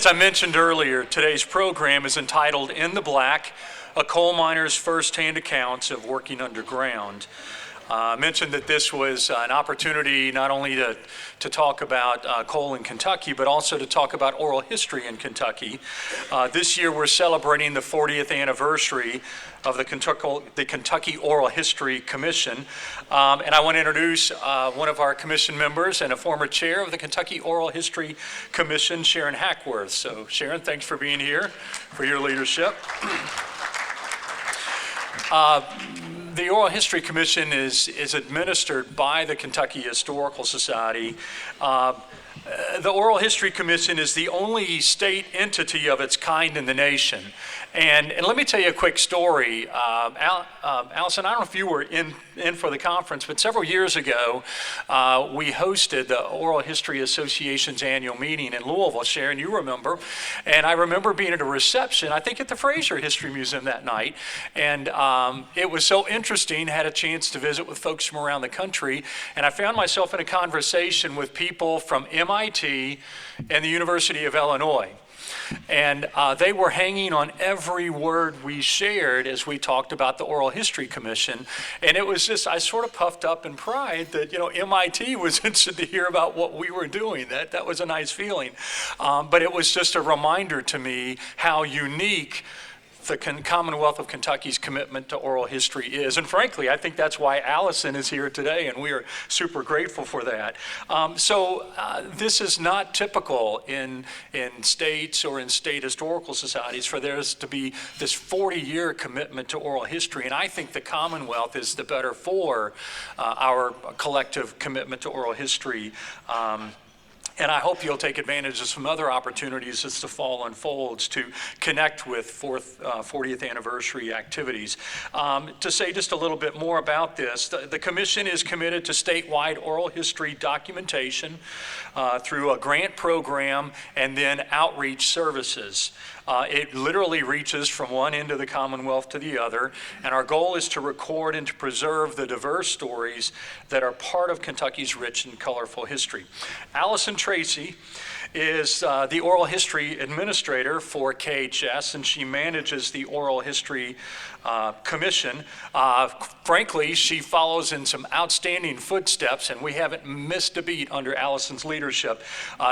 As I mentioned earlier, today's program is entitled In the Black, A Coal Miner's First-Hand Accounts of Working Underground. I mentioned that this was an opportunity not only to talk about coal in Kentucky, but also to talk about oral history in Kentucky. This year we're celebrating the 40th anniversary of the Kentucky Oral History Commission. And I want to introduce one of our commission members and a former chair of the Kentucky Oral History Commission, Sharon Hackworth. So Sharon, thanks for being here, for your leadership. The Oral History Commission is administered by the Kentucky Historical Society. The Oral History Commission is the only state entity of its kind in the nation. And let me tell you a quick story. Allison, I don't know if you were in for the conference, but several years ago, we hosted the Oral History Association's annual meeting in Louisville. Sharon, you remember. And I remember being at a reception, I think at the Fraser History Museum that night. And it was so interesting, had a chance to visit with folks from around the country. And I found myself in a conversation with people from MIT and the University of Illinois. And they were hanging on every word we shared as we talked about the Oral History Commission. And it was just, I sort of puffed up in pride that, MIT was interested to hear about what we were doing. That was a nice feeling. But it was just a reminder to me how unique the Commonwealth of Kentucky's commitment to oral history is. And frankly, I think that's why Allison is here today, and we are super grateful for that. This is not typical in states or in state historical societies for there to be this 40-year commitment to oral history. And I think the Commonwealth is the better for our collective commitment to oral history. And I hope you'll take advantage of some other opportunities as the fall unfolds to connect with 40th anniversary activities. To say just a little bit more about this, the Commission is committed to statewide oral history documentation through a grant program and then outreach services. It literally reaches from one end of the Commonwealth to the other, and our goal is to record and to preserve the diverse stories that are part of Kentucky's rich and colorful history. Allison Tracy is the Oral History Administrator for KHS, and she manages the Oral History Commission. Frankly, she follows in some outstanding footsteps, and we haven't missed a beat under Allison's leadership.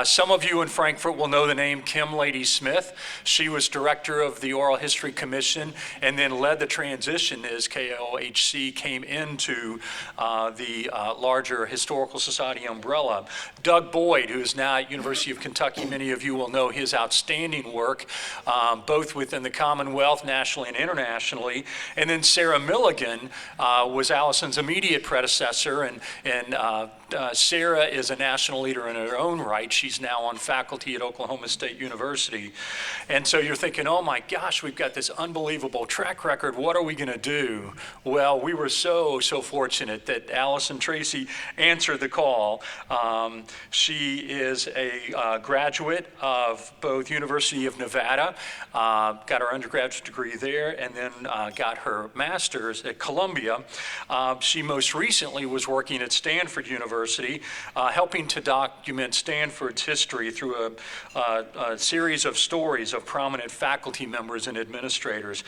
Some of you in Frankfort will know the name Kim Lady Smith. She was director of the Oral History Commission and then led the transition as KOHC came into the larger Historical Society umbrella. Doug Boyd, who is now at University of Kentucky, many of you will know his outstanding work, both within the Commonwealth, nationally and internationally. And then Sarah Milligan was Allison's immediate predecessor, and Sarah is a national leader in her own right. She's now on faculty at Oklahoma State University. And so you're thinking, oh my gosh, we've got this unbelievable track record. What are we going to do? Well, we were so fortunate that Allison Tracy answered the call. She is a graduate of both University of Nevada, got her undergraduate degree there, and then got her master's at Columbia. She most recently was working at Stanford University, helping to document Stanford's history through a series of stories of prominent faculty members and administrators.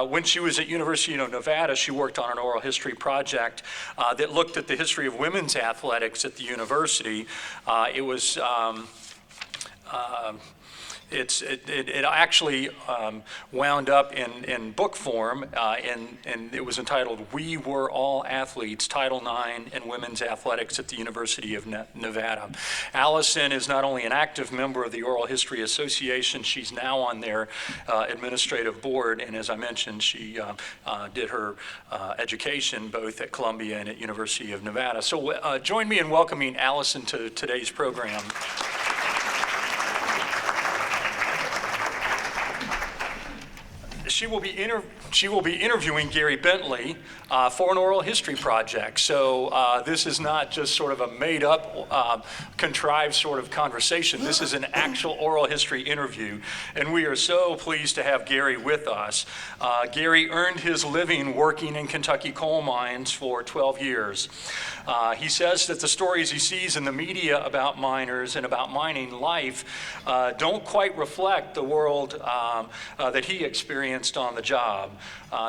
When she was at University of Nevada, she worked on an oral history project that looked at the history of women's athletics at the university. It was It actually wound up in book form, and it was entitled "We Were All Athletes: Title IX and Women's Athletics at the University of Nevada." Allison is not only an active member of the Oral History Association, she's now on their administrative board, and as I mentioned, she did her education both at Columbia and at University of Nevada. So join me in welcoming Allison to today's program. she will be interviewing Gary Bentley for an oral history project. So this is not just sort of a made-up, contrived sort of conversation. This is an actual oral history interview, and we are so pleased to have Gary with us. Gary earned his living working in Kentucky coal mines for 12 years. He says that the stories he sees in the media about miners and about mining life don't quite reflect the world that he experienced on the job.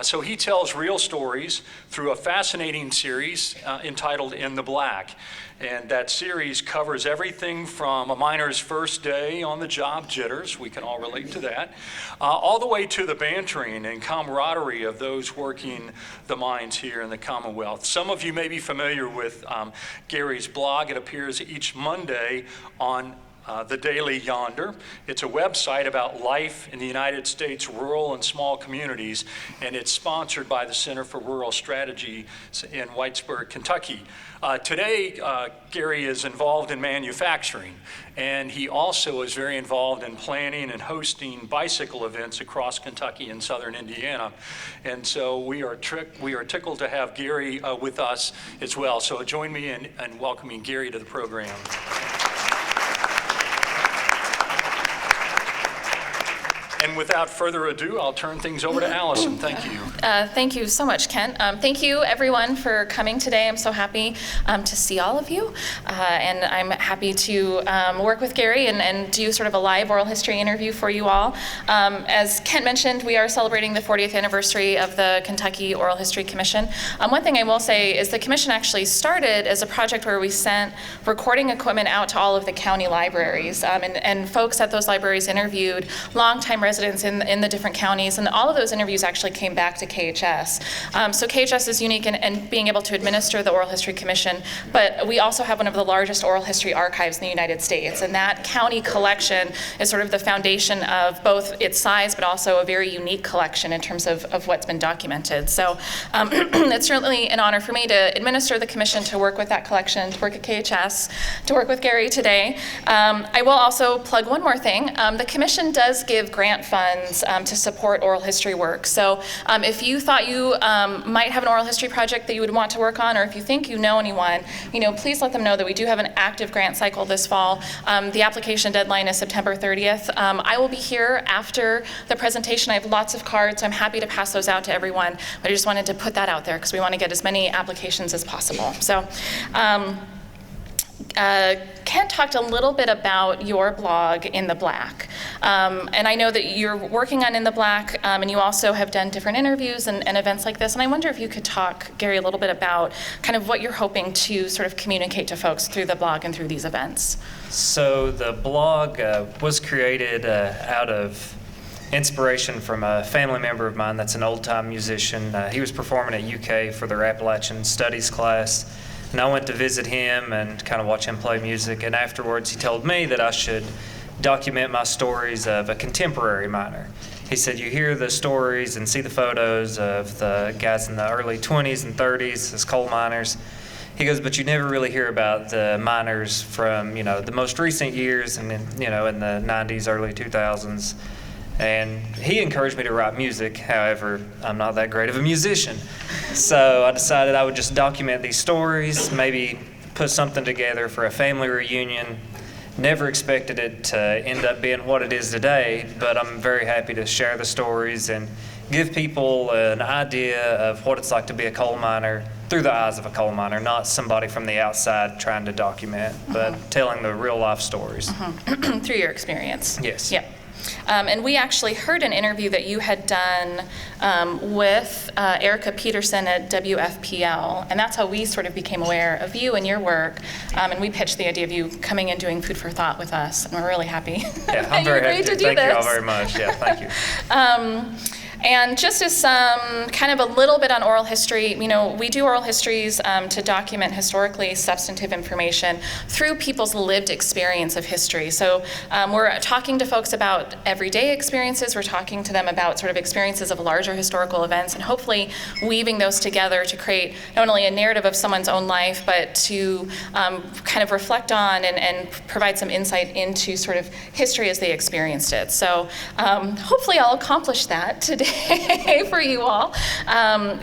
So he tells real stories through a fascinating series entitled In the Black. And that series covers everything from a miner's first day on the job, jitters, we can all relate to that, all the way to the bantering and camaraderie of those working the mines here in the Commonwealth. Some of you may be familiar with Gary's blog. It appears each Monday on the Daily Yonder. It's a website about life in the United States rural and small communities, and it's sponsored by the Center for Rural Strategy in Whitesburg, Kentucky. Today, Gary is involved in manufacturing, and he also is very involved in planning and hosting bicycle events across Kentucky and southern Indiana. And so we are tickled to have Gary with us as well. So join me in welcoming Gary to the program. And without further ado, I'll turn things over to Allison. Thank you. Thank you so much, Kent. Thank you, everyone, for coming today. I'm so happy to see all of you. And I'm happy to work with Gary and do sort of a live oral history interview for you all. As Kent mentioned, we are celebrating the 40th anniversary of the Kentucky Oral History Commission. One thing I will say is the commission actually started as a project where we sent recording equipment out to all of the county libraries. And folks at those libraries interviewed longtime residents in the different counties, and all of those interviews actually came back to KHS. So KHS is unique in being able to administer the Oral History Commission, but we also have one of the largest oral history archives in the United States, and that county collection is sort of the foundation of both its size, but also a very unique collection in terms of what's been documented. So it's certainly an honor for me to administer the commission, to work with that collection, to work at KHS, to work with Gary today. I will also plug one more thing. The commission does give grant funds to support oral history work. So if you thought you might have an oral history project that you would want to work on, or if you think you know anyone, please let them know that we do have an active grant cycle this fall. The application deadline is September 30th. I will be here after the presentation. I have lots of cards. I'm happy to pass those out to everyone, but I just wanted to put that out there because we want to get as many applications as possible. So. Kent talked a little bit about your blog, In the Black. And I know that you're working on In the Black, and you also have done different interviews and events like this. And I wonder if you could talk, Gary, a little bit about kind of what you're hoping to sort of communicate to folks through the blog and through these events. So the blog was created out of inspiration from a family member of mine that's an old-time musician. He was performing at UK for their Appalachian Studies class. And I went to visit him and kind of watch him play music, and afterwards he told me that I should document my stories of a contemporary miner. He said, you hear the stories and see the photos of the guys in the early 20s and 30s as coal miners. He goes, but you never really hear about the miners from, the most recent years and in the 90s, early 2000s. And he encouraged me to write music. However, I'm not that great of a musician. So I decided I would just document these stories, maybe put something together for a family reunion. Never expected it to end up being what it is today, but I'm very happy to share the stories and give people an idea of what it's like to be a coal miner through the eyes of a coal miner, not somebody from the outside trying to document, but telling the real life stories. Through your experience. Yes. Yeah. And we actually heard an interview that you had done with Erica Peterson at WFPL, and that's how we sort of became aware of you and your work, and we pitched the idea of you coming and doing Food for Thought with us, and we're really happy. Yeah, I'm very happy to do this. Thank you all very much. Yeah, thank you. And just as some kind of a little bit on oral history, we do oral histories to document historically substantive information through people's lived experience of history. So we're talking to folks about everyday experiences, we're talking to them about sort of experiences of larger historical events, and hopefully weaving those together to create not only a narrative of someone's own life, but to kind of reflect on and provide some insight into sort of history as they experienced it. So hopefully I'll accomplish that today. day for you all.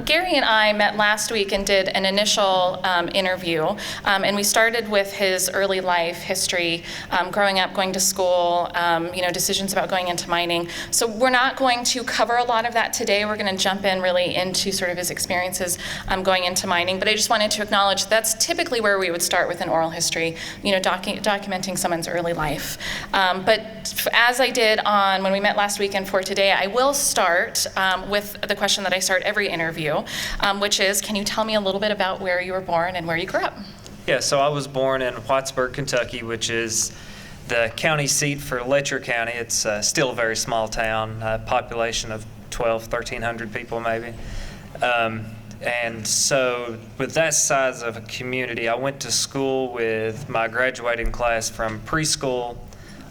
Gary and I met last week and did an initial interview, and we started with his early life history, growing up, going to school, decisions about going into mining. So we're not going to cover a lot of that today. We're going to jump in really into sort of his experiences going into mining. But I just wanted to acknowledge that's typically where we would start with an oral history, documenting someone's early life. But as I did when we met last week and for today, I will start with the question that I start every interview, which is, can you tell me a little bit about where you were born and where you grew up? Yeah, so I was born in Whitesburg, Kentucky, which is the county seat for Letcher County. It's still a very small town, population of 1,300 people maybe. And so with that size of a community, I went to school with my graduating class from preschool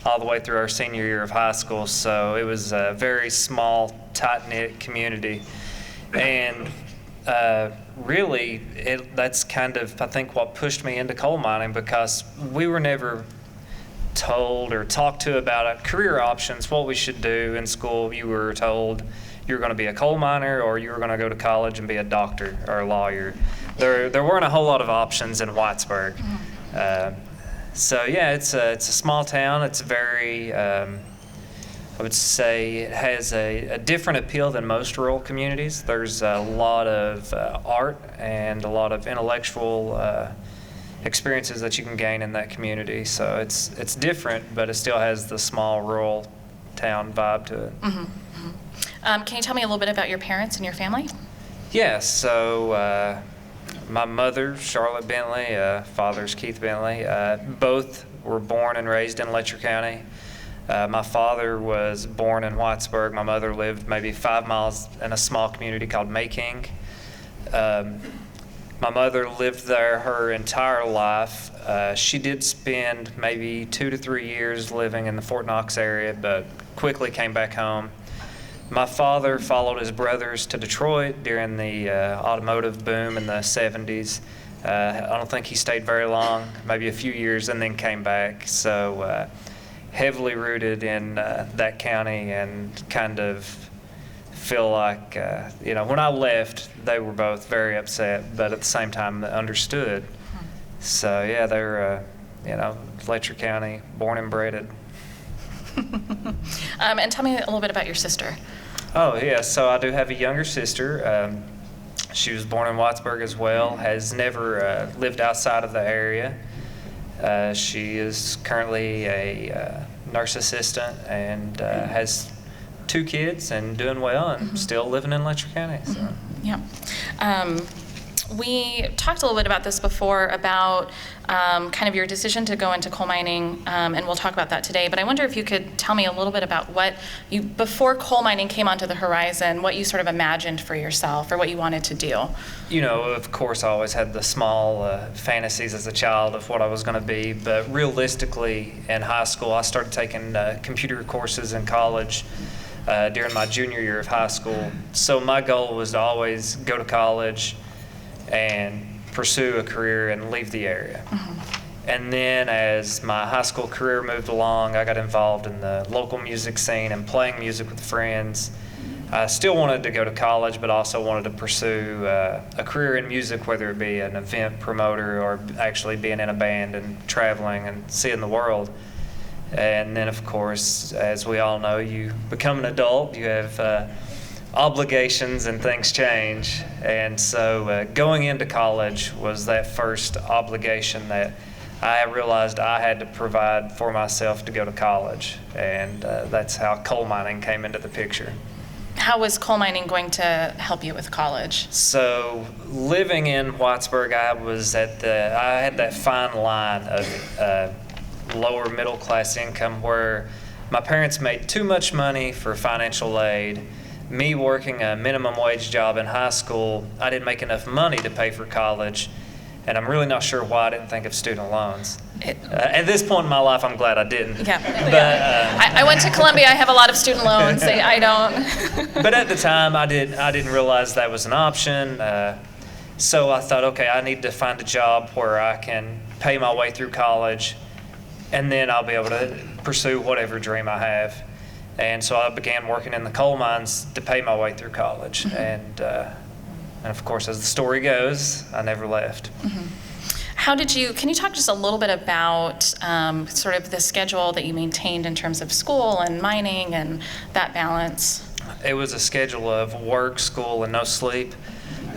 all the way through our senior year of high school. So it was a very small, tight-knit community. And really, that's kind of, I think, what pushed me into coal mining, because we were never told or talked to about career options, what we should do in school. You were told you were going to be a coal miner, or you were going to go to college and be a doctor or a lawyer. There weren't a whole lot of options in Whitesburg. So yeah, it's a small town. It's very, I would say it has a different appeal than most rural communities. There's a lot of art and a lot of intellectual experiences that you can gain in that community. So it's different, but it still has the small rural town vibe to it. Mm-hmm. Can you tell me a little bit about your parents and your family? Yeah, so my mother, Charlotte Bentley, father's Keith Bentley, both were born and raised in Letcher County. My father was born in Whitesburg. My mother lived maybe 5 miles in a small community called Mayking. My mother lived there her entire life. She did spend maybe 2 to 3 years living in the Fort Knox area, but quickly came back home. My father followed his brothers to Detroit during the automotive boom in the 70s. I don't think he stayed very long, maybe a few years, and then came back. So heavily rooted in that county, and kind of feel like, when I left, they were both very upset, but at the same time understood. So yeah, they're, Letcher County, born and bred. And tell me a little bit about your sister. Oh, yeah, so I do have a younger sister. She was born in Whitesburg as well, has never lived outside of the area. She is currently a nurse assistant and has 2 kids and doing well, and still living in Letcher County. So. Yeah. We talked a little bit about this before, about kind of your decision to go into coal mining, and we'll talk about that today. But I wonder if you could tell me a little bit about what you, before coal mining came onto the horizon, what you sort of imagined for yourself, or what you wanted to do. Of course, I always had the small fantasies as a child of what I was going to be. But realistically, in high school, I started taking computer courses in college during my junior year of high school. So my goal was to always go to college and pursue a career and leave the area. And then as my high school career moved along, I got involved in the local music scene and playing music with friends. I still wanted to go to college, but also wanted to pursue a career in music, whether it be an event promoter or actually being in a band and traveling and seeing the world. And then, of course, as we all know, you become an adult, you have obligations and things change. And so going into college was that first obligation that I realized I had to provide for myself to go to college. And that's how coal mining came into the picture. How was coal mining going to help you with college? So living in Whitesburg, I had that fine line of lower middle class income where my parents made too much money for financial aid. Me working a minimum wage job in high school, I didn't make enough money to pay for college, and I'm really not sure why I didn't think of student loans. At this point in my life, I'm glad I didn't. Yeah. But I went to Columbia. I have a lot of student loans. I don't. But at the time, I didn't realize that was an option. So I thought, okay, I need to find a job where I can pay my way through college, and then I'll be able to pursue whatever dream I have. And so I began working in the coal mines to pay my way through college. And of course, as the story goes, I never left. Can you talk just a little bit about sort of the schedule that you maintained in terms of school and mining and that balance? It was a schedule of work, school, and no sleep.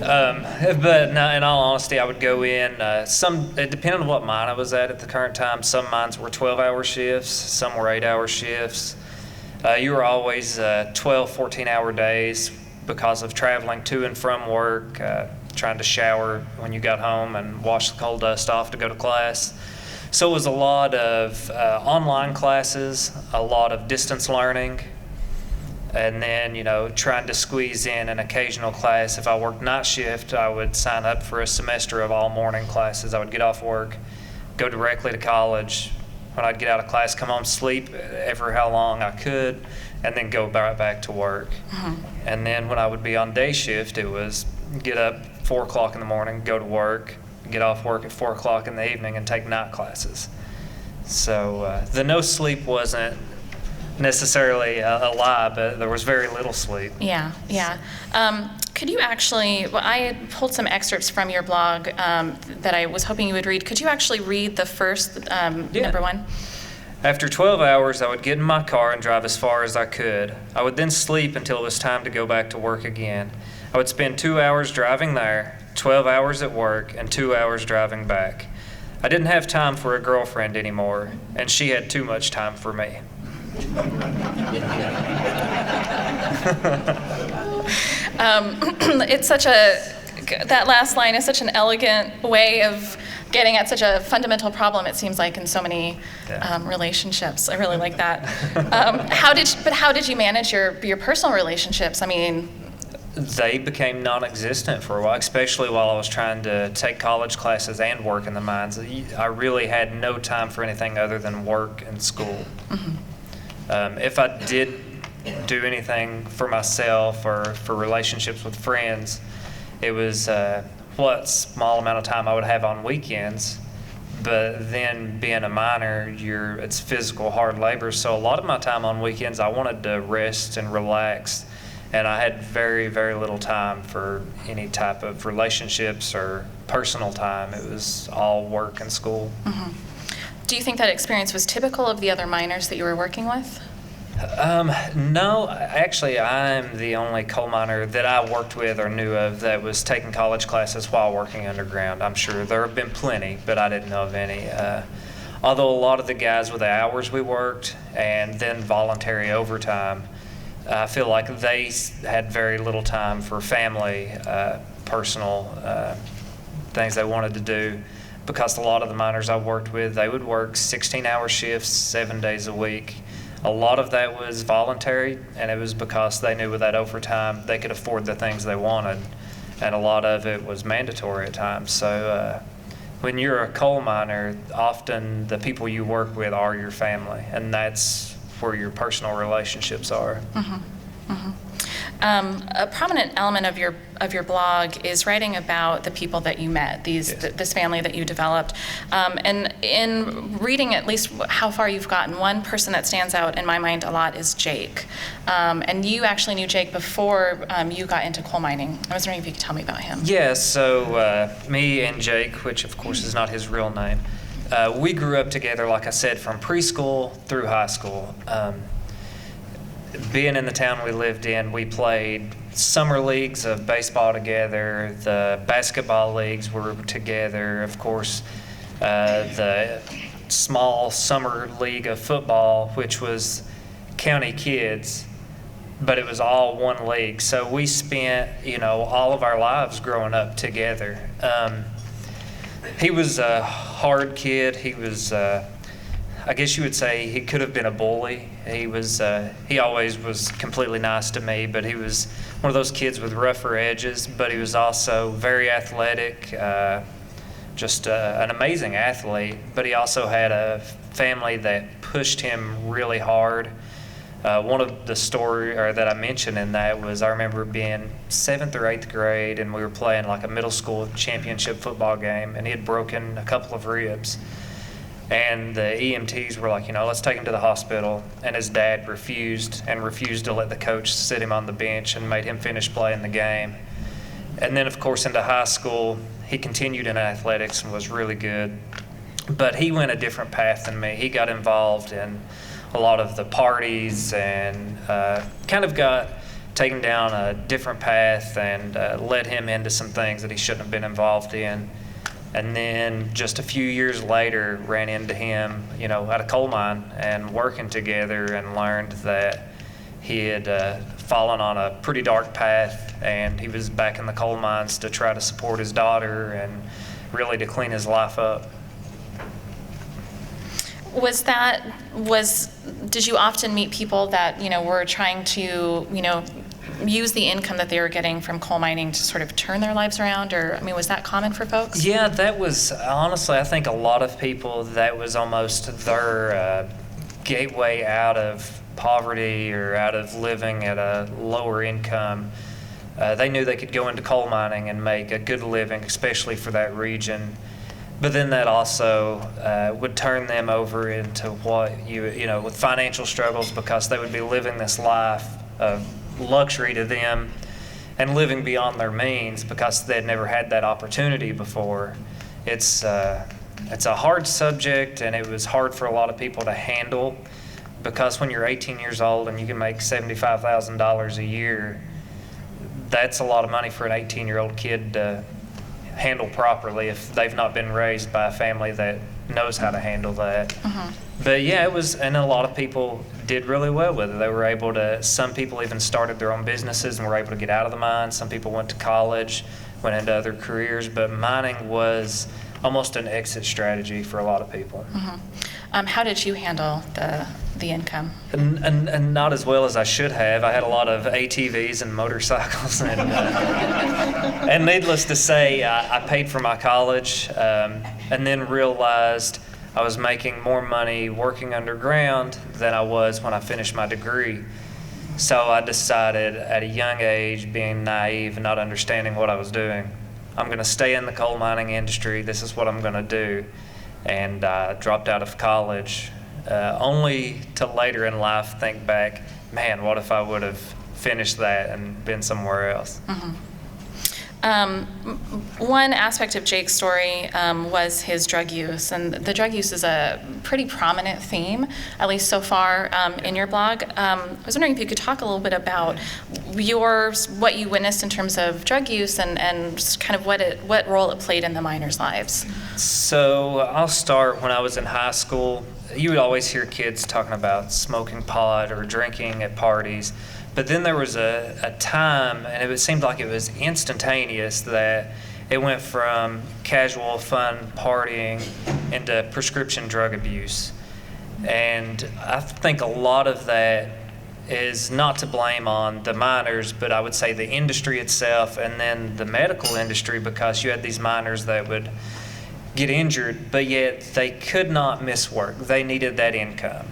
But no, in all honesty, I would go in, it depended on what mine I was at the current time. Some mines were 12-hour shifts, some were 8-hour shifts. You were always 12, 14-hour days because of traveling to and from work, trying to shower when you got home and wash the coal dust off to go to class. So it was a lot of online classes, a lot of distance learning, and then, trying to squeeze in an occasional class. If I worked night shift, I would sign up for a semester of all morning classes. I would get off work, go directly to college. When I'd get out of class, come home, sleep ever how long I could, and then go right back to work. And then when I would be on day shift, it was get up 4 o'clock in the morning, go to work, get off work at 4 o'clock in the evening, and take night classes. So the no sleep wasn't necessarily a lie, but there was very little sleep. Yeah. Could you actually, I pulled some excerpts from your blog that I was hoping you would read. Could you actually read the first number one? After 12 hours, I would get in my car and drive as far as I could. I would then sleep until it was time to go back to work again. I would spend 2 hours driving there, 12 hours at work, and 2 hours driving back. I didn't have time for a girlfriend anymore, and she had too much time for me. That last line is such an elegant way of getting at such a fundamental problem, it seems like, in so many relationships. I really like that. How did you manage your personal relationships? I mean, they became non-existent for a while, especially while I was trying to take college classes and work in the mines. I really had no time for anything other than work and school. If I did do anything for myself or for relationships with friends, it was what small amount of time I would have on weekends. But then being a miner, it's physical, hard labor. So a lot of my time on weekends, I wanted to rest and relax. And I had very, very little time for any type of relationships or personal time. It was all work and school. Do you think that experience was typical of the other miners that you were working with? No, actually, I'm the only coal miner that I worked with or knew of that was taking college classes while working underground. I'm sure there have been plenty, but I didn't know of any. Although a lot of the guys with the hours we worked and then voluntary overtime, I feel like they had very little time for family, personal things they wanted to do, because a lot of the miners I worked with, they would work 16-hour shifts, 7 days a week. A lot of that was voluntary, and it was because they knew with that overtime they could afford the things they wanted, and a lot of it was mandatory at times. So when you're a coal miner, often the people you work with are your family, and that's where your personal relationships are. A prominent element of your blog is writing about the people that you met, this family that you developed. And in reading at least how far you've gotten, one person that stands out in my mind a lot is Jake. And you actually knew Jake before you got into coal mining. I was wondering if you could tell me about him. Yeah, so me and Jake, which of course is not his real name, we grew up together, like I said, from preschool through high school. Being in the town we lived in, we played summer leagues of baseball together. The basketball leagues were together. Of course, the small summer league of football, which was county kids, but it was all one league. So we spent, all of our lives growing up together. He was a hard kid. He was, I guess you would say he could have been a bully. He always was completely nice to me, but he was one of those kids with rougher edges, but he was also very athletic, just an amazing athlete, but he also had a family that pushed him really hard. One of the story that I mentioned in that was I remember being 7th or 8th grade, and we were playing like a middle school championship football game, and he had broken a couple of ribs. And the EMTs were like, let's take him to the hospital. And his dad refused to let the coach sit him on the bench and made him finish playing the game. And then, of course, into high school, he continued in athletics and was really good. But he went a different path than me. He got involved in a lot of the parties and kind of got taken down a different path and led him into some things that he shouldn't have been involved in. And then just a few years later, ran into him, at a coal mine and working together, and learned that he had fallen on a pretty dark path, and he was back in the coal mines to try to support his daughter and really to clean his life up. Did you often meet people that, were trying to, use the income that they were getting from coal mining to sort of turn their lives around? Or, was that common for folks? Yeah, that was, honestly, I think a lot of people, that was almost their gateway out of poverty or out of living at a lower income. They knew they could go into coal mining and make a good living, especially for that region. But then that also would turn them over into with financial struggles, because they would be living this life of luxury to them and living beyond their means because they'd never had that opportunity before. It's a hard subject, and it was hard for a lot of people to handle, because when you're 18 years old and you can make $75,000 a year, that's a lot of money for an 18-year-old kid to handle properly if they've not been raised by a family that knows how to handle that. But yeah, it was, and a lot of people did really well with it. They were able to, some people even started their own businesses and were able to get out of the mine. Some people went to college, went into other careers, but mining was almost an exit strategy for a lot of people. How did you handle the income? And not as well as I should have. I had a lot of ATVs and motorcycles, and needless to say, I paid for my college, and then realized I was making more money working underground than I was when I finished my degree. So I decided at a young age, being naive and not understanding what I was doing, I'm going to stay in the coal mining industry. This is what I'm going to do. And I dropped out of college, only to later in life think back, man, what if I would have finished that and been somewhere else? One aspect of Jake's story was his drug use, and the drug use is a pretty prominent theme, at least so far in your blog. I was wondering if you could talk a little bit about what you witnessed in terms of drug use and kind of what role it played in the miners' lives. So I'll start when I was in high school. You would always hear kids talking about smoking pot or drinking at parties. But then there was a time, and it seemed like it was instantaneous, that it went from casual, fun partying into prescription drug abuse. And I think a lot of that is not to blame on the miners, but I would say the industry itself and then the medical industry, because you had these miners that would get injured, but yet they could not miss work. They needed that income.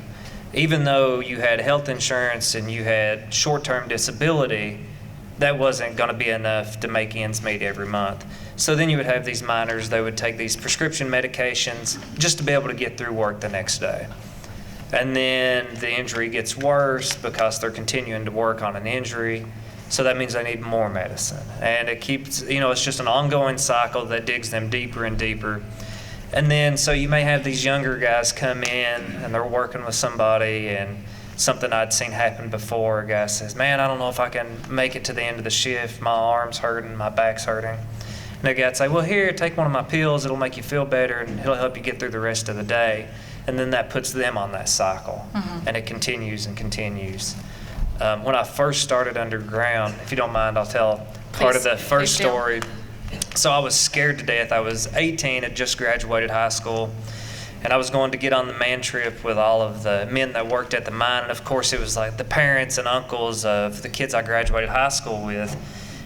Even though you had health insurance and you had short-term disability, that wasn't going to be enough to make ends meet every month. So then you would have these miners, they would take these prescription medications just to be able to get through work the next day. And then the injury gets worse because they're continuing to work on an injury. So that means they need more medicine. And it keeps, it's just an ongoing cycle that digs them deeper and deeper. And then, so you may have these younger guys come in and they're working with somebody, and something I'd seen happen before, a guy says, man, I don't know if I can make it to the end of the shift. My arm's hurting, my back's hurting. And the guy'd say, well, here, take one of my pills. It'll make you feel better, and it'll help you get through the rest of the day. And then that puts them on that cycle, and it continues and continues. When I first started underground, if you don't mind, I'll tell part of the first story. So I was scared to death. I was 18, had just graduated high school, and I was going to get on the man trip with all of the men that worked at the mine. And of course, it was like the parents and uncles of the kids I graduated high school with.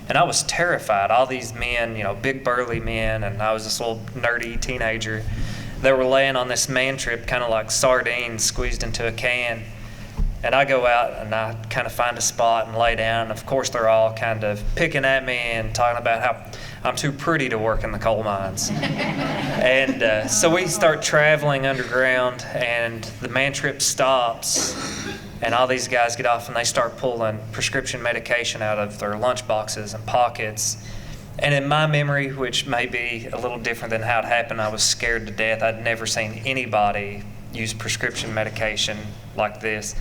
And I was terrified. All these men, big burly men, and I was this little nerdy teenager that were laying on this man trip kind of like sardines squeezed into a can. And I go out and I kind of find a spot and lay down. And of course, they're all kind of picking at me and talking about how I'm too pretty to work in the coal mines. And so we start traveling underground, and the man trip stops, and all these guys get off and they start pulling prescription medication out of their lunch boxes and pockets. And in my memory, which may be a little different than how it happened, I was scared to death. I'd never seen anybody use prescription medication like this.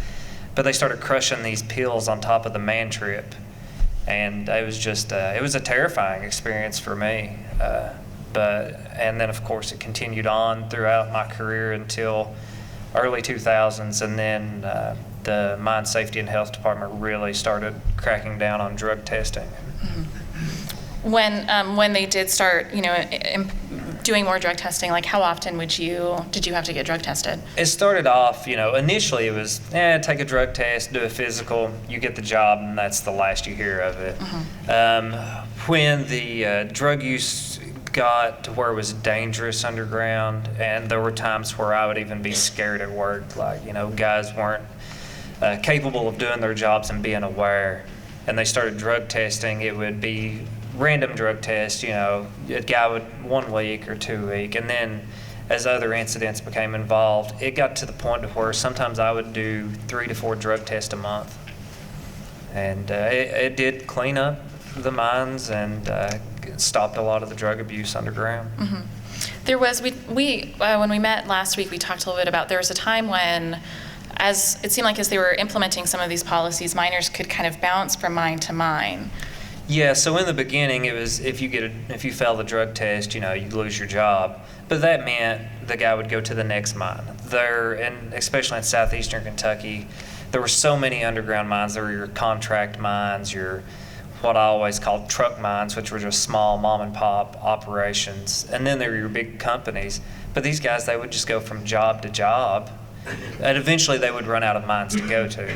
But they started crushing these pills on top of the man trip. And it was just, it was a terrifying experience for me. And then, of course, it continued on throughout my career until early 2000s. And then the Mine Safety and Health Department really started cracking down on drug testing. Mm-hmm. When they did start, doing more drug testing, like how often did you have to get drug tested? It started off, initially it was, take a drug test, do a physical, you get the job, and that's the last you hear of it. Mm-hmm. When the drug use got to where it was dangerous underground, and there were times where I would even be scared at work, like, guys weren't capable of doing their jobs and being aware, and they started drug testing. It would be random drug tests, a guy would 1 week or 2 week, and then as other incidents became involved, it got to the point of where sometimes I would do 3 to 4 drug tests a month. And it did clean up the mines and stopped a lot of the drug abuse underground. Mm-hmm. There was, when we met last week, we talked a little bit about, there was a time when, as it seemed like as they were implementing some of these policies, miners could kind of bounce from mine to mine. Yeah, so in the beginning, it was if you fail the drug test, you'd lose your job. But that meant the guy would go to the next mine. And especially in southeastern Kentucky, there were so many underground mines. There were your contract mines, your what I always called truck mines, which were just small mom and pop operations. And then there were your big companies. But these guys, they would just go from job to job, and eventually they would run out of mines to go to.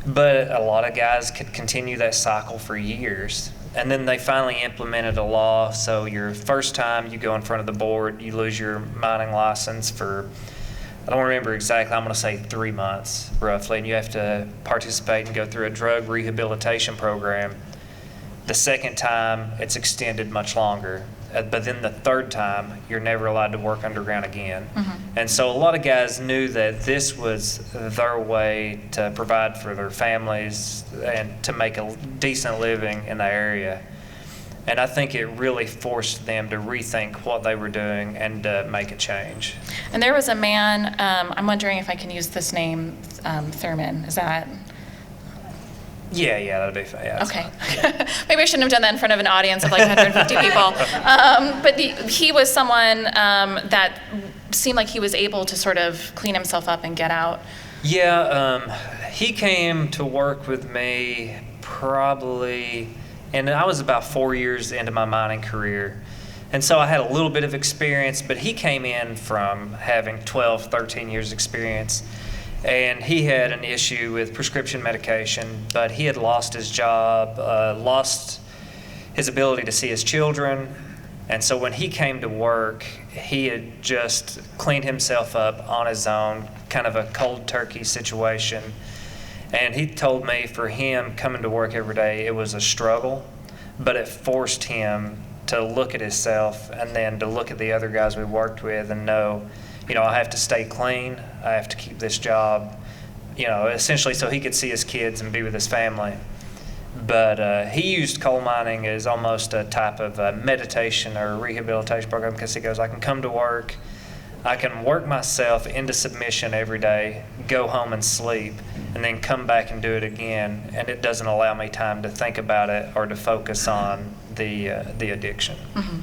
But a lot of guys could continue that cycle for years. And then they finally implemented a law, so your first time you go in front of the board, you lose your mining license for, I don't remember exactly, I'm going to say 3 months roughly, and you have to participate and go through a drug rehabilitation program. The second time, it's extended much longer. But then the third time, you're never allowed to work underground again. Mm-hmm. And so a lot of guys knew that this was their way to provide for their families and to make a decent living in the area. And I think it really forced them to rethink what they were doing and make a change. And there was a man, I'm wondering if I can use this name, Thurman, is that? Yeah, that'd be fine. Yeah, okay. Maybe I shouldn't have done that in front of an audience of like 150 people. But he was someone that seemed like he was able to sort of clean himself up and get out. Yeah, he came to work with me probably, and I was about 4 years into my mining career. And so I had a little bit of experience, but he came in from having 12, 13 years experience. And he had an issue with prescription medication, but he had lost his job, lost his ability to see his children. And so when he came to work, he had just cleaned himself up on his own, kind of a cold turkey situation. And he told me for him coming to work every day, it was a struggle, but it forced him to look at himself and then to look at the other guys we worked with and know, I have to stay clean. I have to keep this job, essentially so he could see his kids and be with his family. But he used coal mining as almost a type of meditation or rehabilitation program because he goes, I can come to work, I can work myself into submission every day, go home and sleep, and then come back and do it again. And it doesn't allow me time to think about it or to focus on the addiction. Mm-hmm.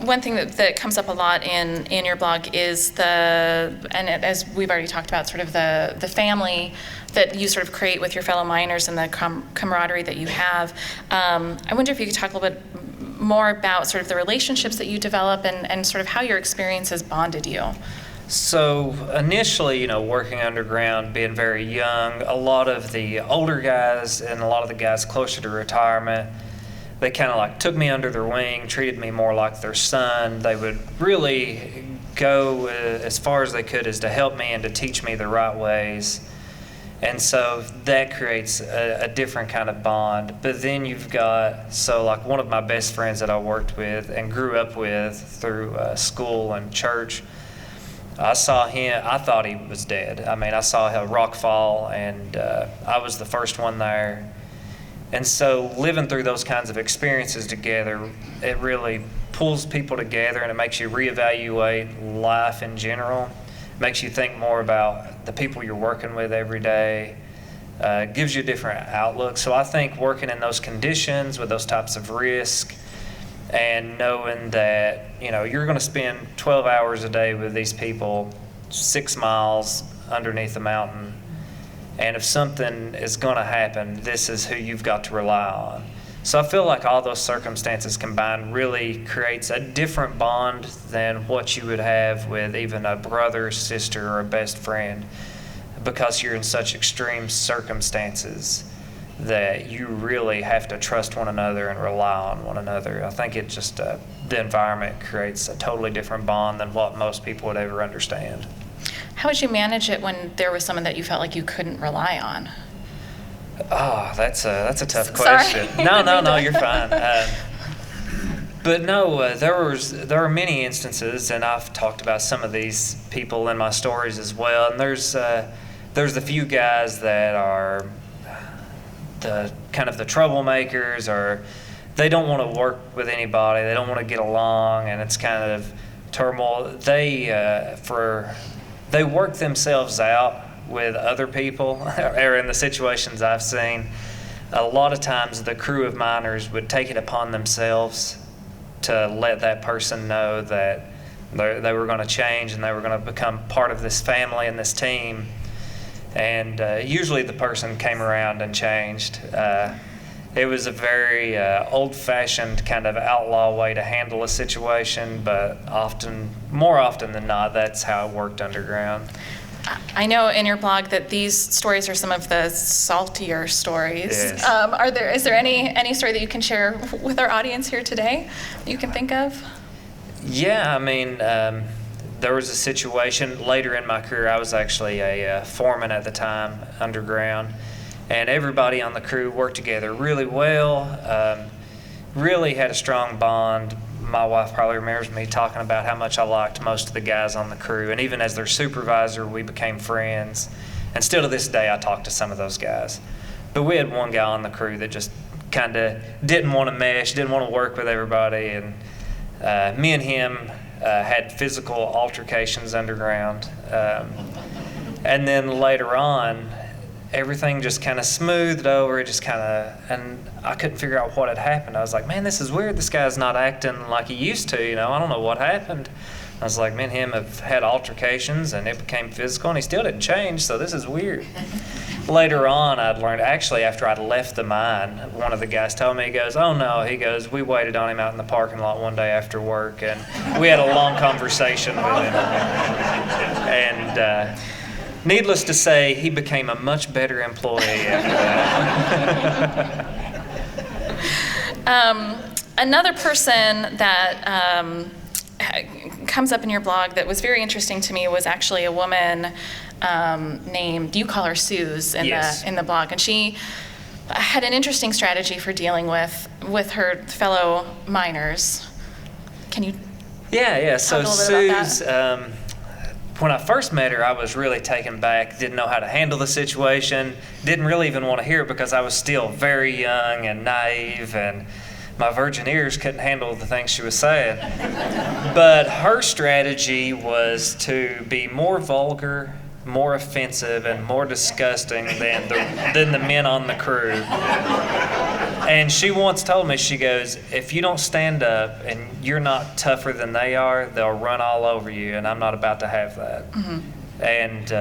One thing that comes up a lot in your blog is as we've already talked about, sort of the family that you sort of create with your fellow miners and the camaraderie that you have. I wonder if you could talk a little bit more about sort of the relationships that you develop and sort of how your experience has bonded you. So initially, working underground, being very young, a lot of the older guys and a lot of the guys closer to retirement, they kind of like took me under their wing, treated me more like their son. They would really go as far as they could as to help me and to teach me the right ways. And so that creates a different kind of bond. But then you've got, so like one of my best friends that I worked with and grew up with through school and church, I saw him, I thought he was dead. I mean, I saw a rock fall, and I was the first one there. And so living through those kinds of experiences together, it really pulls people together, and it makes you reevaluate life in general. It makes you think more about the people you're working with every day. Gives you a different outlook. So I think working in those conditions with those types of risk, and knowing that, you know, you're going to spend 12 hours a day with these people 6 miles underneath the mountain, and if something is going to happen, this is who you've got to rely on. So I feel like all those circumstances combined really creates a different bond than what you would have with even a brother, sister, or a best friend, because you're in such extreme circumstances that you really have to trust one another and rely on one another. I think it just, the environment creates a totally different bond than what most people would ever understand. How would you manage it when there was someone that you felt like you couldn't rely on? Oh, that's a tough Sorry. question. No, you're fine. But no, there are many instances, and I've talked about some of these people in my stories as well. And there's the few guys that are the kind of the troublemakers, or they don't want to work with anybody. They don't want to get along, and it's kind of turmoil. They work themselves out with other people, or in the situations I've seen. A lot of times the crew of miners would take it upon themselves to let that person know that they were going to change and they were going to become part of this family and this team. And usually the person came around and changed. It was a very old-fashioned kind of outlaw way to handle a situation, but more often than not, that's how it worked underground. I know in your blog that these stories are some of the saltier stories. Yes. Is there any story that you can share with our audience here today that you can think of? Yeah, I mean, there was a situation later in my career. I was actually a foreman at the time, underground, and everybody on the crew worked together really well, really had a strong bond. My wife probably remembers me talking about how much I liked most of the guys on the crew, and even as their supervisor, we became friends. And still to this day, I talk to some of those guys. But we had one guy on the crew that just kind of didn't want to mesh, didn't want to work with everybody, and me and him had physical altercations underground. And then later on, everything just kind of smoothed over. It just kind of, and I couldn't figure out what had happened. I was like, man, this is weird. This guy's not acting like he used to, you know. I don't know what happened. I was like, me and him have had altercations, and it became physical, and he still didn't change, so this is weird. Later on, I'd learned, actually, after I'd left the mine, one of the guys told me, he goes, oh no, he goes, we waited on him out in the parking lot one day after work, and we had a long conversation with him. And needless to say, he became a much better employee after that. Another person that comes up in your blog that was very interesting to me was actually a woman named, you call her Suze in the blog, and she had an interesting strategy for dealing with her fellow miners. Can you Yeah. talk So a little bit about Suze, that? when I first met her, I was really taken back, didn't know how to handle the situation, didn't really even want to hear it because I was still very young and naive, and my virgin ears couldn't handle the things she was saying. But her strategy was to be more vulgar, more offensive, and more disgusting than the men on the crew. And she once told me, she goes, if you don't stand up and you're not tougher than they are, they'll run all over you, and I'm not about to have that. Mm-hmm. And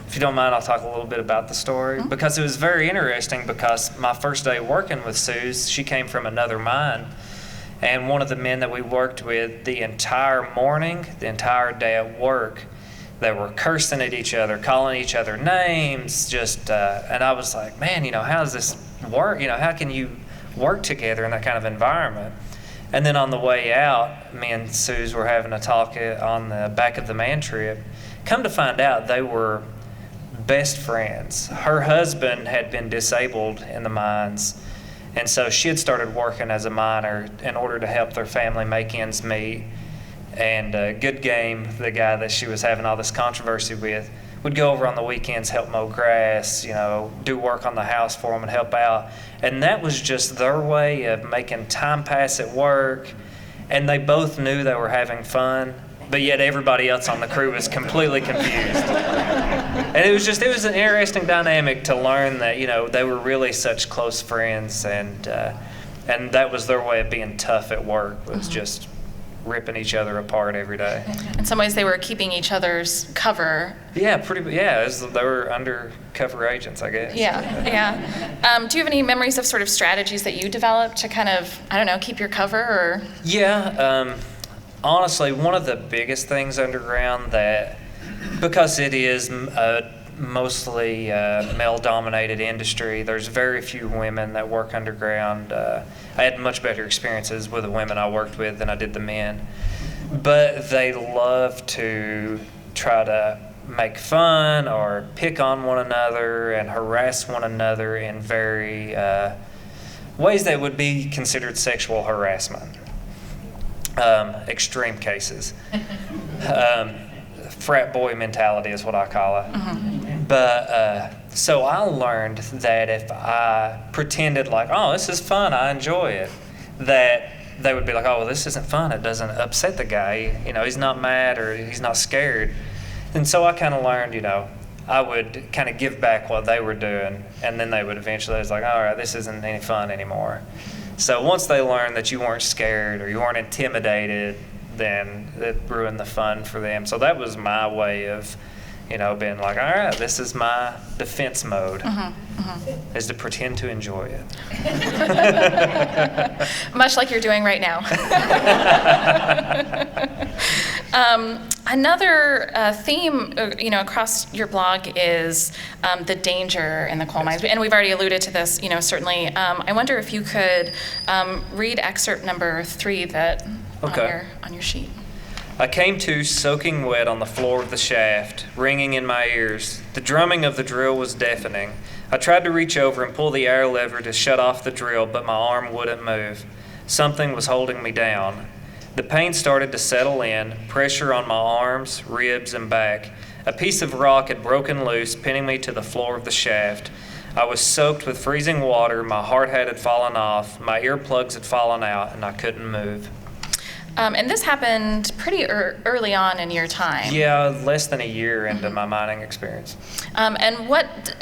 if you don't mind, I'll talk a little bit about the story, mm-hmm. because it was very interesting, because my first day working with Suze, she came from another mine, and one of the men that we worked with, the entire morning, the entire day at work, they were cursing at each other, calling each other names, and I was like, man, you know, how does this work? You know, how can you work together in that kind of environment? And then on the way out, me and Suze were having a talk on the back of the man trip. Come to find out, they were best friends. Her husband had been disabled in the mines, and so she had started working as a miner in order to help their family make ends meet. And Good Game, the guy that she was having all this controversy with, would go over on the weekends, help mow grass, do work on the house for them and help out. And that was just their way of making time pass at work. And they both knew they were having fun, but yet everybody else on the crew was completely confused. And it was an interesting dynamic to learn that, they were really such close friends, and that was their way of being tough at work, was just ripping each other apart every day. In some ways, they were keeping each other's cover. Yeah, they were undercover agents, I guess. Yeah. Do you have any memories of sort of strategies that you developed to kind of, keep your cover, or? Yeah, honestly, one of the biggest things underground that, because it is a mostly male-dominated industry, there's very few women that work underground. I had much better experiences with the women I worked with than I did the men. But they love to try to make fun or pick on one another and harass one another in very ways that would be considered sexual harassment. Extreme cases. Frat boy mentality is what I call it. Mm-hmm. But so I learned that if I pretended like, oh, this is fun, I enjoy it, that they would be like, oh, well, this isn't fun. It doesn't upset the guy. He's not mad or he's not scared. And so I kind of learned, I would kind of give back what they were doing, and then they would eventually, it's like, all right, this isn't any fun anymore. So once they learned that you weren't scared or you weren't intimidated, then it ruined the fun for them. So that was my way of, being like, all right, this is my defense mode, is to pretend to enjoy it. Much like you're doing right now. Another theme, across your blog is the danger in the coal mines, and we've already alluded to this, certainly. I wonder if you could read excerpt number 3 that on your sheet. I came to soaking wet on the floor of the shaft, ringing in my ears. The drumming of the drill was deafening. I tried to reach over and pull the air lever to shut off the drill, but my arm wouldn't move. Something was holding me down. The pain started to settle in, pressure on my arms, ribs, and back. A piece of rock had broken loose, pinning me to the floor of the shaft. I was soaked with freezing water, my hard hat had fallen off, my earplugs had fallen out, and I couldn't move. And this happened pretty early on in your time. Yeah, less than a year into my mining experience. And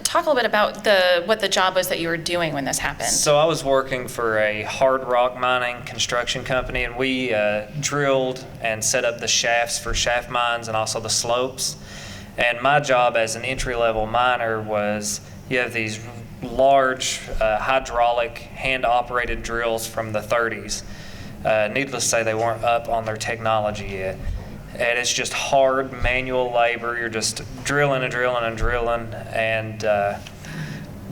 talk a little bit about what the job was that you were doing when this happened. So I was working for a hard rock mining construction company, and we drilled and set up the shafts for shaft mines and also the slopes. And my job as an entry-level miner was, you have these large hydraulic hand-operated drills from the 30s. Needless to say, they weren't up on their technology yet. And it's just hard manual labor. You're just drilling and drilling and drilling. And the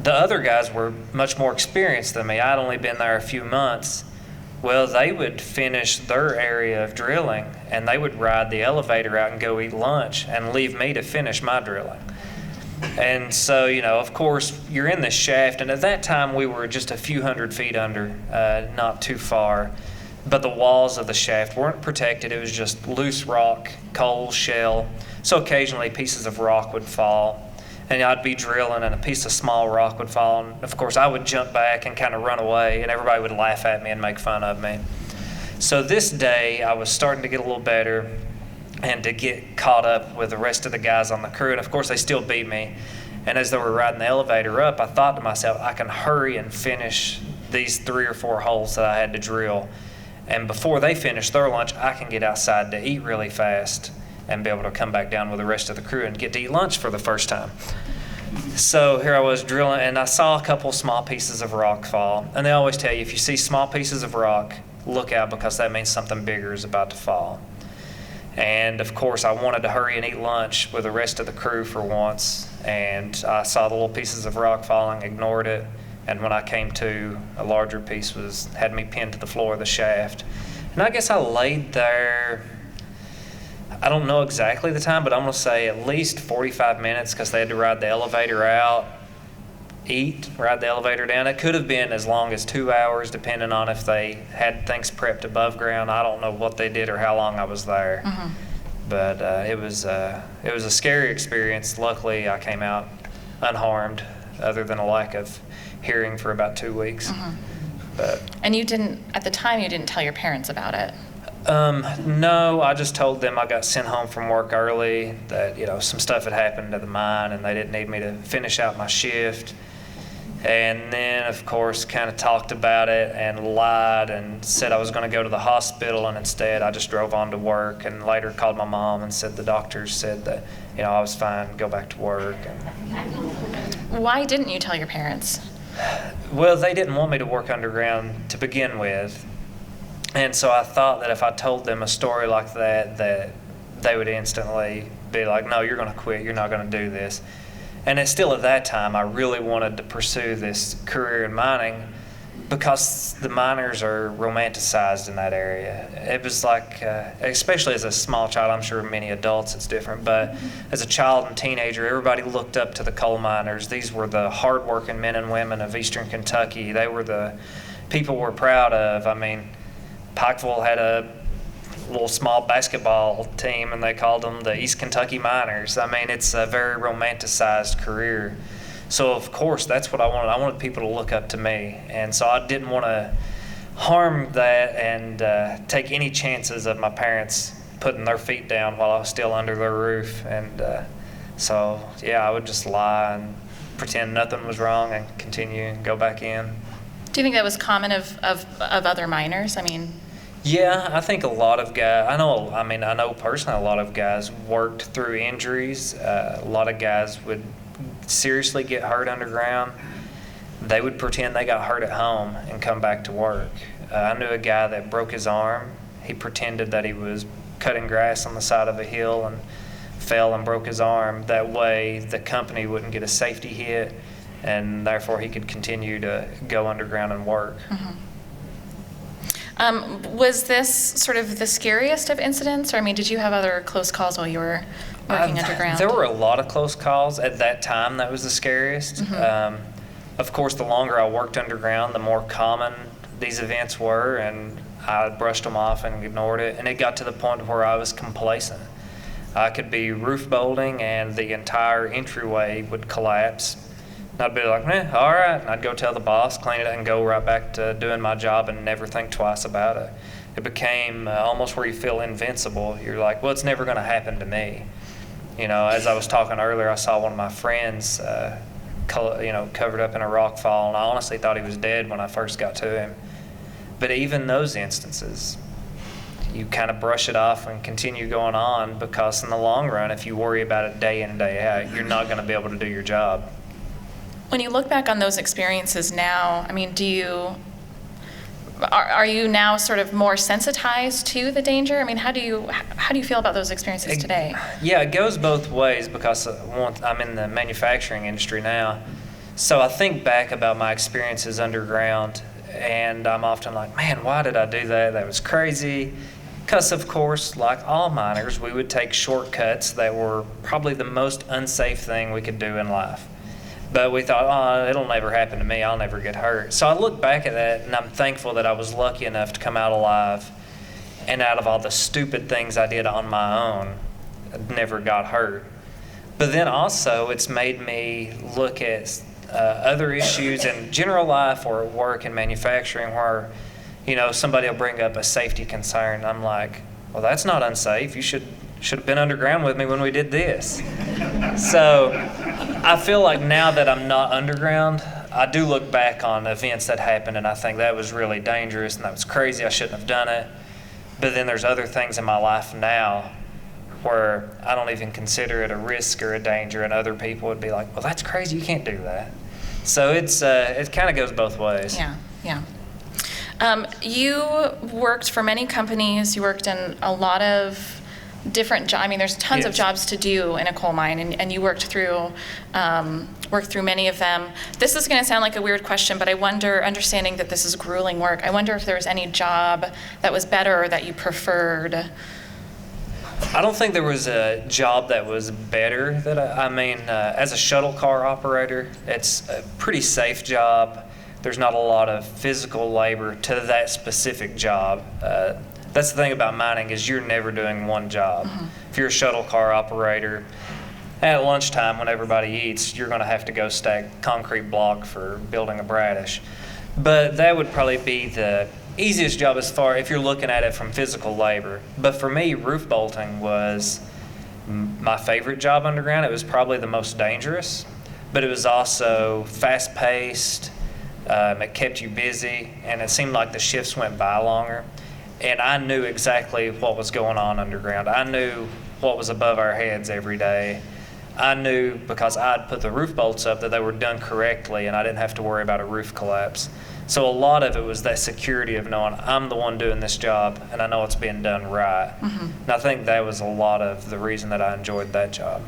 other guys were much more experienced than me. I'd only been there a few months. Well, they would finish their area of drilling, and they would ride the elevator out and go eat lunch and leave me to finish my drilling. And so, of course, you're in this shaft, and at that time we were just a few hundred feet under, not too far. But the walls of the shaft weren't protected. It was just loose rock, coal, shell. So occasionally pieces of rock would fall. And I'd be drilling and a piece of small rock would fall. And of course I would jump back and kind of run away, and everybody would laugh at me and make fun of me. So this day I was starting to get a little better and to get caught up with the rest of the guys on the crew. And of course they still beat me. And as they were riding the elevator up, I thought to myself, I can hurry and finish these 3 or 4 holes that I had to drill. And before they finish their lunch, I can get outside to eat really fast and be able to come back down with the rest of the crew and get to eat lunch for the first time. So here I was drilling, and I saw a couple small pieces of rock fall. And they always tell you, if you see small pieces of rock, look out, because that means something bigger is about to fall. And of course, I wanted to hurry and eat lunch with the rest of the crew for once. And I saw the little pieces of rock falling, ignored it. And when I came to, a larger piece had me pinned to the floor of the shaft. And I guess I laid there, I don't know exactly the time, but I'm going to say at least 45 minutes because they had to ride the elevator out, eat, ride the elevator down. It could have been as long as 2 hours, depending on if they had things prepped above ground. I don't know what they did or how long I was there. But it was a scary experience. Luckily, I came out unharmed, other than a lack of hearing for about 2 weeks. But And you didn't, at the time, you didn't tell your parents about it? no, I just told them I got sent home from work early, that, some stuff had happened to the mine and they didn't need me to finish out my shift. And then, of course, kind of talked about it and lied and said I was going to go to the hospital, and instead I just drove on to work, and later called my mom and said the doctors said that, I was fine, go back to work. Why didn't you tell your parents? Well, they didn't want me to work underground to begin with. And so I thought that if I told them a story like that they would instantly be like, no, you're going to quit. You're not going to do this. And it's still at that time, I really wanted to pursue this career in mining because the miners are romanticized in that area. It was like, especially as a small child, I'm sure many adults it's different, but as a child and teenager, everybody looked up to the coal miners. These were the hardworking men and women of eastern Kentucky. They were the people we're proud of. I mean, Pikeville had a little small basketball team, and they called them the East Kentucky Miners. I mean, it's a very romanticized career. So, of course, that's what I wanted. I wanted people to look up to me. And so I didn't want to harm that and take any chances of my parents putting their feet down while I was still under their roof. And so, I would just lie and pretend nothing was wrong and continue and go back in. Do you think that was common of other miners? I mean... Yeah, I think a lot of guys, I know personally a lot of guys worked through injuries. A lot of guys would seriously get hurt underground. They would pretend they got hurt at home and come back to work. I knew a guy that broke his arm. He pretended that he was cutting grass on the side of a hill and fell and broke his arm. That way the company wouldn't get a safety hit, and therefore he could continue to go underground and work. Was this sort of the scariest of incidents? Or, did you have other close calls while you were working underground? There were a lot of close calls. At that time, that was the scariest. Of course, the longer I worked underground, the more common these events were, and I brushed them off and ignored it. And it got to the point where I was complacent. I could be roof bolting, and the entire entryway would collapse. I'd be like, all right. And I'd go tell the boss, clean it, and go right back to doing my job and never think twice about it. It became almost where you feel invincible. You're like, well, it's never going to happen to me. As I was talking earlier, I saw one of my friends, covered up in a rock fall, and I honestly thought he was dead when I first got to him. But even those instances, you kind of brush it off and continue going on, because in the long run, if you worry about it day in and day out, you're not going to be able to do your job. When you look back on those experiences now, are you now sort of more sensitized to the danger? How do you feel about those experiences today? Yeah, it goes both ways, because I'm in the manufacturing industry now. So I think back about my experiences underground, and I'm often like, man, why did I do that? That was crazy. Because, of course, like all miners, we would take shortcuts that were probably the most unsafe thing we could do in life. But we thought, it'll never happen to me. I'll never get hurt. So I look back at that, and I'm thankful that I was lucky enough to come out alive. And out of all the stupid things I did on my own, I never got hurt. But then also, it's made me look at other issues in general life or at work in manufacturing where, somebody will bring up a safety concern. I'm like, well, that's not unsafe. You should have been underground with me when we did this. So I feel like now that I'm not underground, I do look back on events that happened, and I think that was really dangerous and that was crazy. I shouldn't have done it. But then there's other things in my life now where I don't even consider it a risk or a danger, and other people would be like, well, that's crazy. You can't do that. So it kind of goes both ways. Yeah. You worked for many companies. You worked in a lot of different jobs. There's tons of jobs to do in a coal mine, and you worked through many of them. This is going to sound like a weird question, but I wonder, understanding that this is grueling work, I wonder if there was any job that was better or that you preferred. I don't think there was a job that was better. As a shuttle car operator, it's a pretty safe job. There's not a lot of physical labor to that specific job. That's the thing about mining is you're never doing one job. If you're a shuttle car operator, at lunchtime when everybody eats, you're going to have to go stack concrete block for building a bradish. But that would probably be the easiest job as far if you're looking at it from physical labor. But for me, roof bolting was my favorite job underground. It was probably the most dangerous, but it was also fast-paced. It kept you busy, and it seemed like the shifts went by longer. And I knew exactly what was going on underground. I knew what was above our heads every day. I knew because I'd put the roof bolts up that they were done correctly and I didn't have to worry about a roof collapse. So a lot of it was that security of knowing I'm the one doing this job and I know it's being done right. And I think that was a lot of the reason that I enjoyed that job.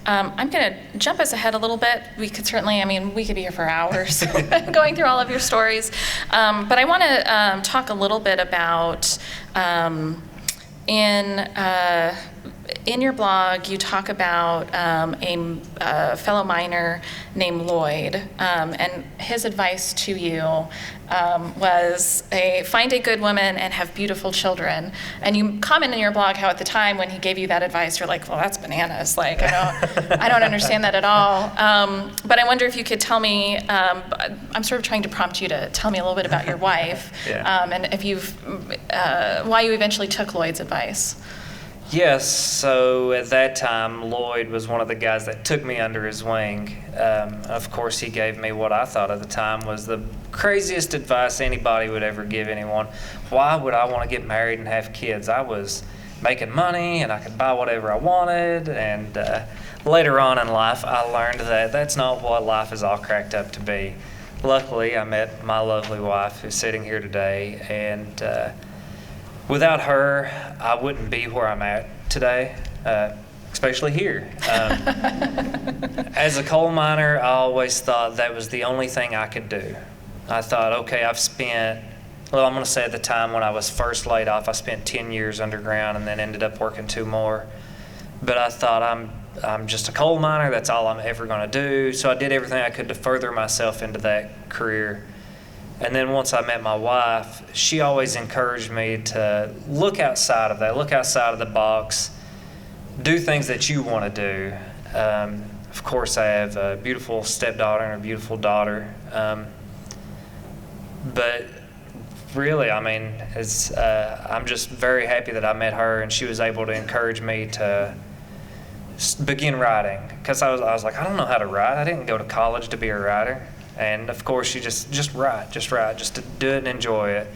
I'm going to jump us ahead a little bit. We could certainly, we could be here for hours going through all of your stories. But I want to talk a little bit about in your blog, you talk about a fellow miner named Lloyd, and his advice to you was find a good woman and have beautiful children. And you comment in your blog how at the time when he gave you that advice, you're like, well, that's bananas. Like, I don't understand that at all. But I wonder if you could tell me, I'm sort of trying to prompt you to tell me a little bit about your wife, and if why you eventually took Lloyd's advice. Yes, so at that time, Lloyd was one of the guys that took me under his wing. Of course, he gave me what I thought at the time was the craziest advice anybody would ever give anyone. Why would I want to get married and have kids? I was making money and I could buy whatever I wanted. And later on in life, I learned that that's not what life is all cracked up to be. Luckily, I met my lovely wife who's sitting here today, and without her, I wouldn't be where I'm at today, especially here. As a coal miner, I always thought that was the only thing I could do. I thought, okay, I'm going to say at the time when I was first laid off, I spent 10 years underground and then ended up working 2 more. But I thought, I'm just a coal miner, that's all I'm ever going to do. So I did everything I could to further myself into that career. And then once I met my wife, she always encouraged me to look outside of that, look outside of the box, do things that you want to do. Of course, I have a beautiful stepdaughter and a beautiful daughter. But really, I'm just very happy that I met her and she was able to encourage me to begin writing. Because I was like, I don't know how to write. I didn't go to college to be a writer. And of course, you just write, just to do it and enjoy it.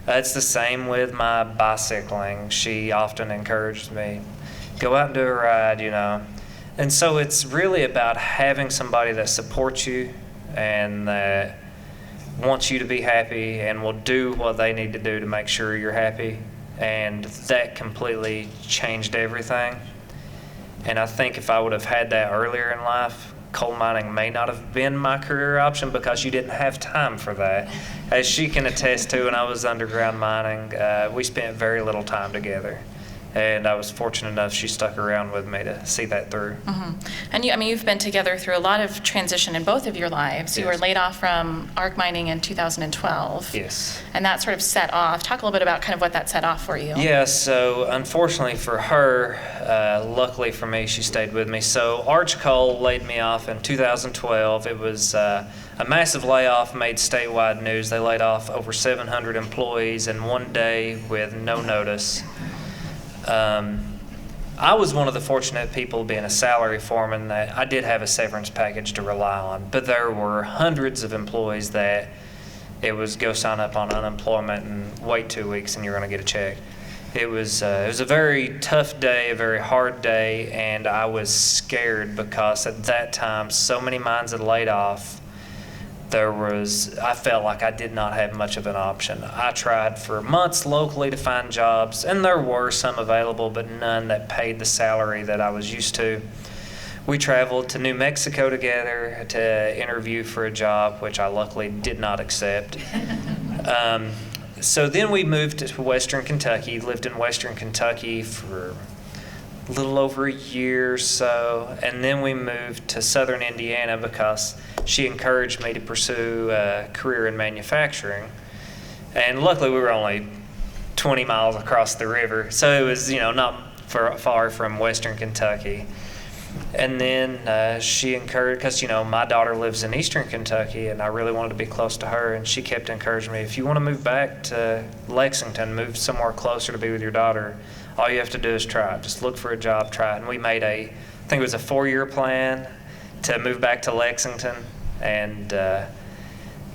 It's the same with my bicycling. She often encouraged me, go out and do a ride, And so it's really about having somebody that supports you and that wants you to be happy and will do what they need to do to make sure you're happy. And that completely changed everything. And I think if I would have had that earlier in life, coal mining may not have been my career option because you didn't have time for that. As she can attest to, when I was underground mining, we spent very little time together. And I was fortunate enough she stuck around with me to see that through. And you've been together through a lot of transition in both of your lives. You were laid off from ARC mining in 2012. Yes. And that sort of set off. Talk a little bit about kind of what that set off for you. Yeah, so unfortunately for her, luckily for me, she stayed with me. So Arch Coal laid me off in 2012. It was a massive layoff, made statewide news. They laid off over 700 employees in one day with no notice. I was one of the fortunate people being a salary foreman that I did have a severance package to rely on, but there were hundreds of employees that it was go sign up on unemployment and wait 2 weeks and you're going to get a check. It was a very tough day, a very hard day, and I was scared because at that time so many mines had laid off. I felt like I did not have much of an option. I tried for months locally to find jobs, and there were some available, but none that paid the salary that I was used to. We traveled to New Mexico together to interview for a job, which I luckily did not accept. So then we moved to Western Kentucky, lived in Western Kentucky for a little over a year or so, and then we moved to Southern Indiana because she encouraged me to pursue a career in manufacturing. And luckily we were only 20 miles across the river, so it was, not far from Western Kentucky. And then she encouraged, because, my daughter lives in Eastern Kentucky, and I really wanted to be close to her, and she kept encouraging me, if you want to move back to Lexington, move somewhere closer to be with your daughter, all you have to do is try it. Just look for a job, try it. And we made I think it was a 4-year plan to move back to Lexington, and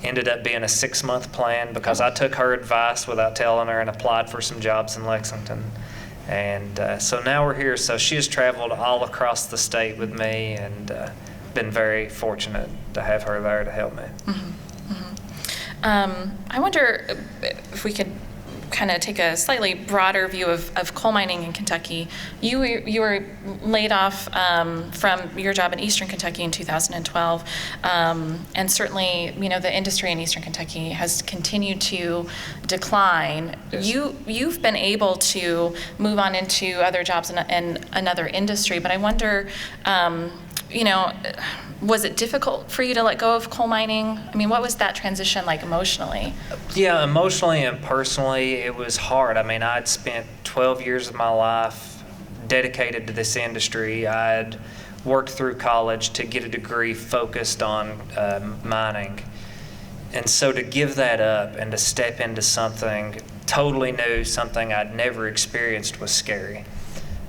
ended up being a 6-month plan because I took her advice without telling her and applied for some jobs in Lexington. And so now we're here. So she has traveled all across the state with me, and been very fortunate to have her there to help me. Mm-hmm. Mm-hmm. I wonder if we could kind of take a slightly broader view of coal mining in Kentucky. You were laid off from your job in Eastern Kentucky in 2012, and certainly, the industry in Eastern Kentucky has continued to decline. Yes. You've been able to move on into other jobs in another industry, but I wonder, was it difficult for you to let go of coal mining? I mean, what was that transition like emotionally? Yeah, emotionally and personally, it was hard. I mean, I'd spent 12 years of my life dedicated to this industry. I'd worked through college to get a degree focused on mining. And so to give that up and to step into something totally new, something I'd never experienced, was scary.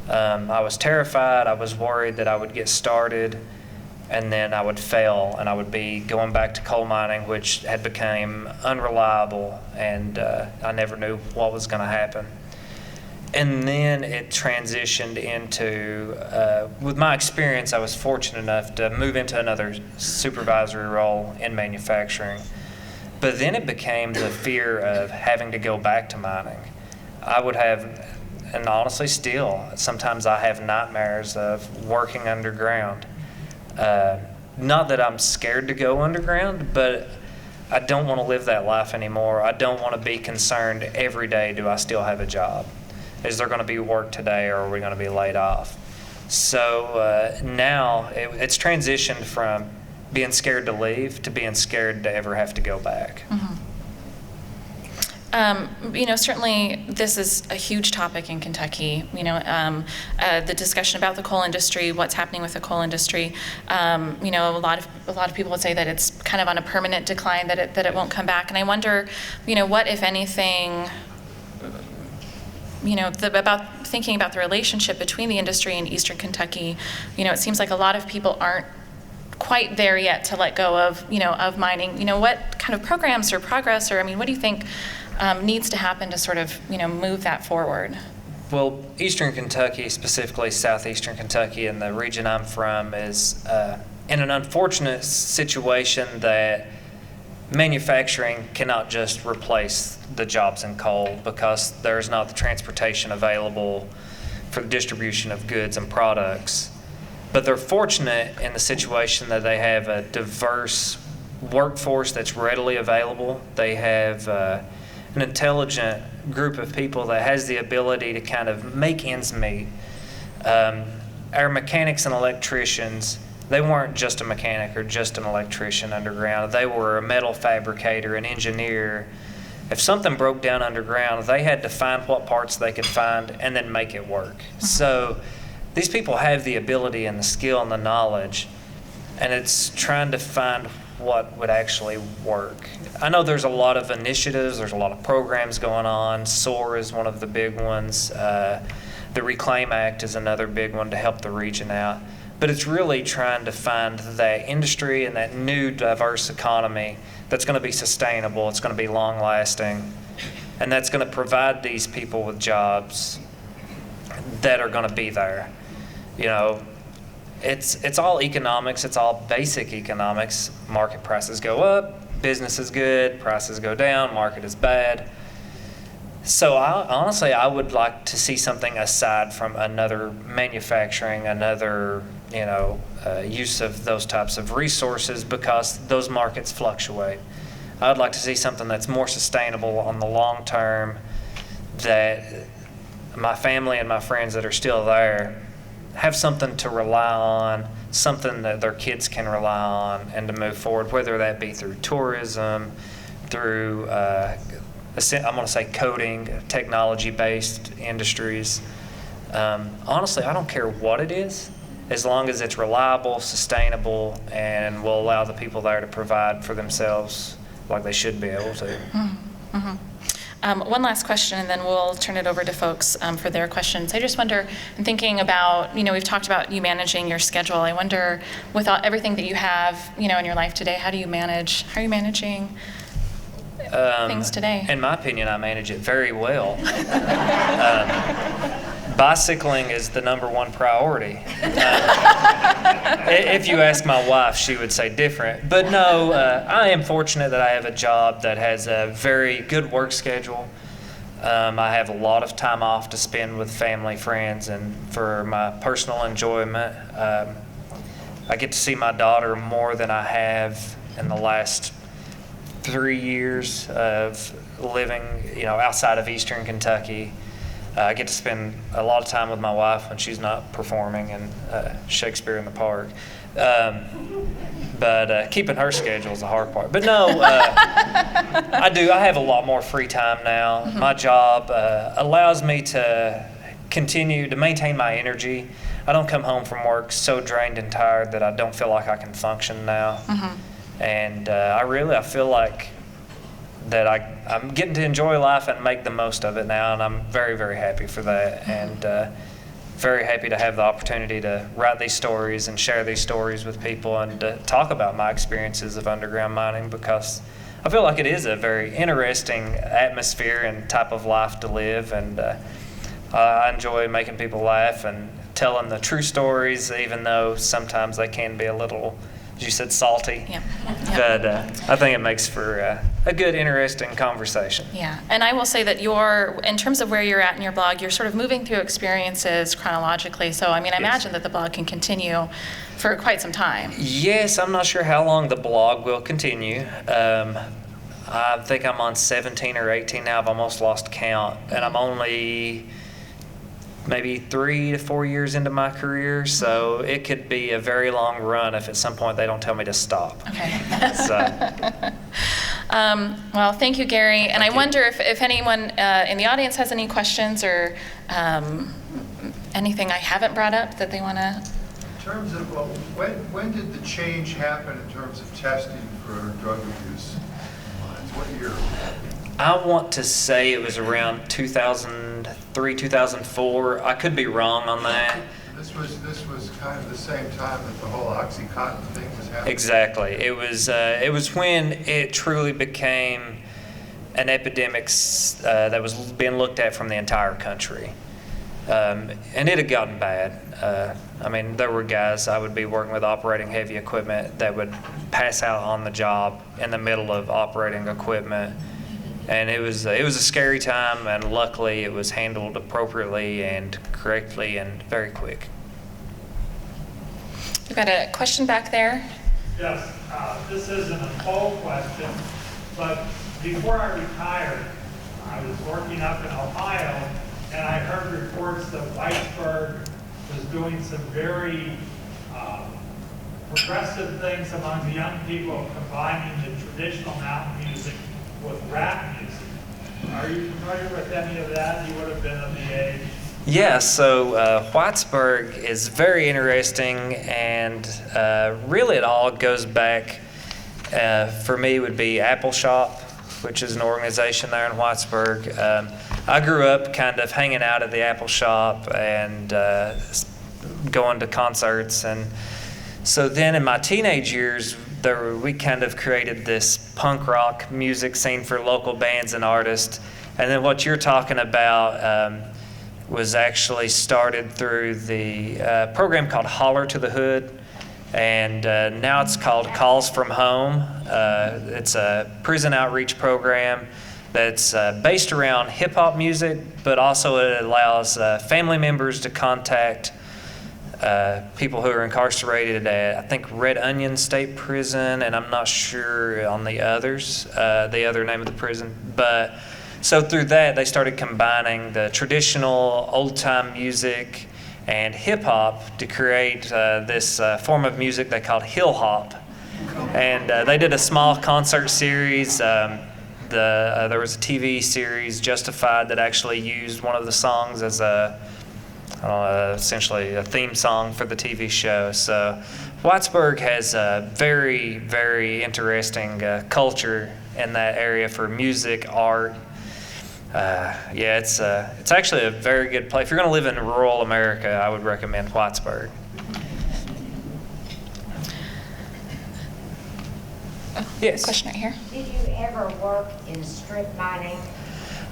I was terrified. I was worried that I would get started and then I would fail, and I would be going back to coal mining, which had become unreliable, and I never knew what was going to happen. And then it transitioned into, with my experience, I was fortunate enough to move into another supervisory role in manufacturing. But then it became the fear of having to go back to mining. I would have, and honestly still, sometimes I have nightmares of working underground. Not that I'm scared to go underground, but I don't want to live that life anymore. I don't want to be concerned every day, do I still have a job? Is there going to be work today, or are we going to be laid off? So now it's transitioned from being scared to leave to being scared to ever have to go back. Mm-hmm. Certainly this is a huge topic in Kentucky. The discussion about the coal industry, what's happening with the coal industry. A lot of people would say that it's kind of on a permanent decline, that it won't come back. And I wonder, what, if anything, about thinking about the relationship between the industry and Eastern Kentucky. It seems like a lot of people aren't quite there yet to let go of mining. What kind of programs or progress, or what do you think needs to happen to sort of move that forward? Well, Eastern Kentucky, specifically southeastern Kentucky, and the region I'm from, is in an unfortunate situation that manufacturing cannot just replace the jobs in coal, because there's not the transportation available for the distribution of goods and products. But they're fortunate in the situation that they have a diverse workforce that's readily available. They have an intelligent group of people that has the ability to kind of make ends meet. Our mechanics and electricians, they weren't just a mechanic or just an electrician underground. They were a metal fabricator, an engineer. If something broke down underground, they had to find what parts they could find and then make it work. So these people have the ability and the skill and the knowledge, and it's trying to find what would actually work. I know there's a lot of initiatives, there's a lot of programs going on. SOAR is one of the big ones. The Reclaim Act is another big one to help the region out. But it's really trying to find that industry and that new diverse economy that's going to be sustainable, it's going to be long lasting, and that's going to provide these people with jobs that are going to be there. It's all economics, it's all basic economics. Market prices go up, business is good, prices go down, market is bad. So honestly, I would like to see something aside from another manufacturing, another use of those types of resources, because those markets fluctuate. I would like to see something that's more sustainable on the long term, that my family and my friends that are still there have something to rely on, something that their kids can rely on and to move forward, whether that be through tourism, through, I'm going to say coding, technology-based industries. Honestly, I don't care what it is, as long as it's reliable, sustainable, and will allow the people there to provide for themselves like they should be able to. Mm-hmm. One last question, and then we'll turn it over to folks for their questions. I just wonder, in thinking about, we've talked about you managing your schedule. I wonder, with everything that you have, in your life today, how are you managing things today? In my opinion, I manage it very well. Bicycling is the #1 priority. If you ask my wife, she would say different. But no, I am fortunate that I have a job that has a very good work schedule. I have a lot of time off to spend with family, friends, and for my personal enjoyment. I get to see my daughter more than I have in the last 3 years of living, outside of Eastern Kentucky. I get to spend a lot of time with my wife when she's not performing in Shakespeare in the Park. But keeping her schedule is the hard part. But no, I have a lot more free time now. Mm-hmm. My job allows me to continue to maintain my energy. I don't come home from work so drained and tired that I don't feel like I can function now. Mm-hmm. And I feel like that I'm getting to enjoy life and make the most of it now, and I'm very, very happy for that, and very happy to have the opportunity to write these stories and share these stories with people and to talk about my experiences of underground mining, because I feel like it is a very interesting atmosphere and type of life to live, and I enjoy making people laugh and telling the true stories, even though sometimes they can be a little, as you said, salty. Yeah. But I think it makes for a good, interesting conversation. Yeah, and I will say that in terms of where you're at in your blog, you're sort of moving through experiences chronologically. So, I imagine that the blog can continue for quite some time. Yes, I'm not sure how long the blog will continue. I think I'm on 17 or 18 now. I've almost lost count, and I'm only maybe 3 to 4 years into my career, so it could be a very long run if at some point they don't tell me to stop. Okay. So. Well, thank you, Gary. And Thank I you. wonder if anyone in the audience has any questions or anything I haven't brought up that they want to. In terms of, when did the change happen in terms of testing for drug abuse lines? What year? I want to say it was around 2003, 2004. I could be wrong on that. This was kind of the same time that the whole OxyContin thing was happening. Exactly. It was when it truly became an epidemic that was being looked at from the entire country. And it had gotten bad. There were guys I would be working with operating heavy equipment that would pass out on the job in the middle of operating equipment. And it was a scary time, and luckily it was handled appropriately and correctly and very quick. We've got a question back there. Yes, this isn't a poll question, but before I retired, I was working up in Ohio, and I heard reports that Whitesburg was doing some very progressive things among the young people, combining the traditional mountain music with rap music. Are you familiar with any of that? You would have been of the age. Yeah, so Whitesburg is very interesting, and really it all goes back, for me, would be Apple Shop, which is an organization there in Whitesburg. I grew up kind of hanging out at the Apple Shop and going to concerts, and so then in my teenage years, we kind of created this punk rock music scene for local bands and artists. And then what you're talking about was actually started through the program called Holler to the Hood. And now it's called Calls from Home. It's a prison outreach program that's based around hip hop music, but also it allows family members to contact people who are incarcerated at, I think, Red Onion State Prison, and I'm not sure on the others, the other name of the prison. But so through that, they started combining the traditional old-time music and hip-hop to create this form of music they called hill hop. And they did a small concert series. There was a TV series, Justified, that actually used one of the songs as essentially a theme song for the TV show. So Whitesburg has a very, very interesting culture in that area for music, art. It's actually a very good place. If you're going to live in rural America, I would recommend Whitesburg. Yes. Question right here. Did you ever work in strip mining?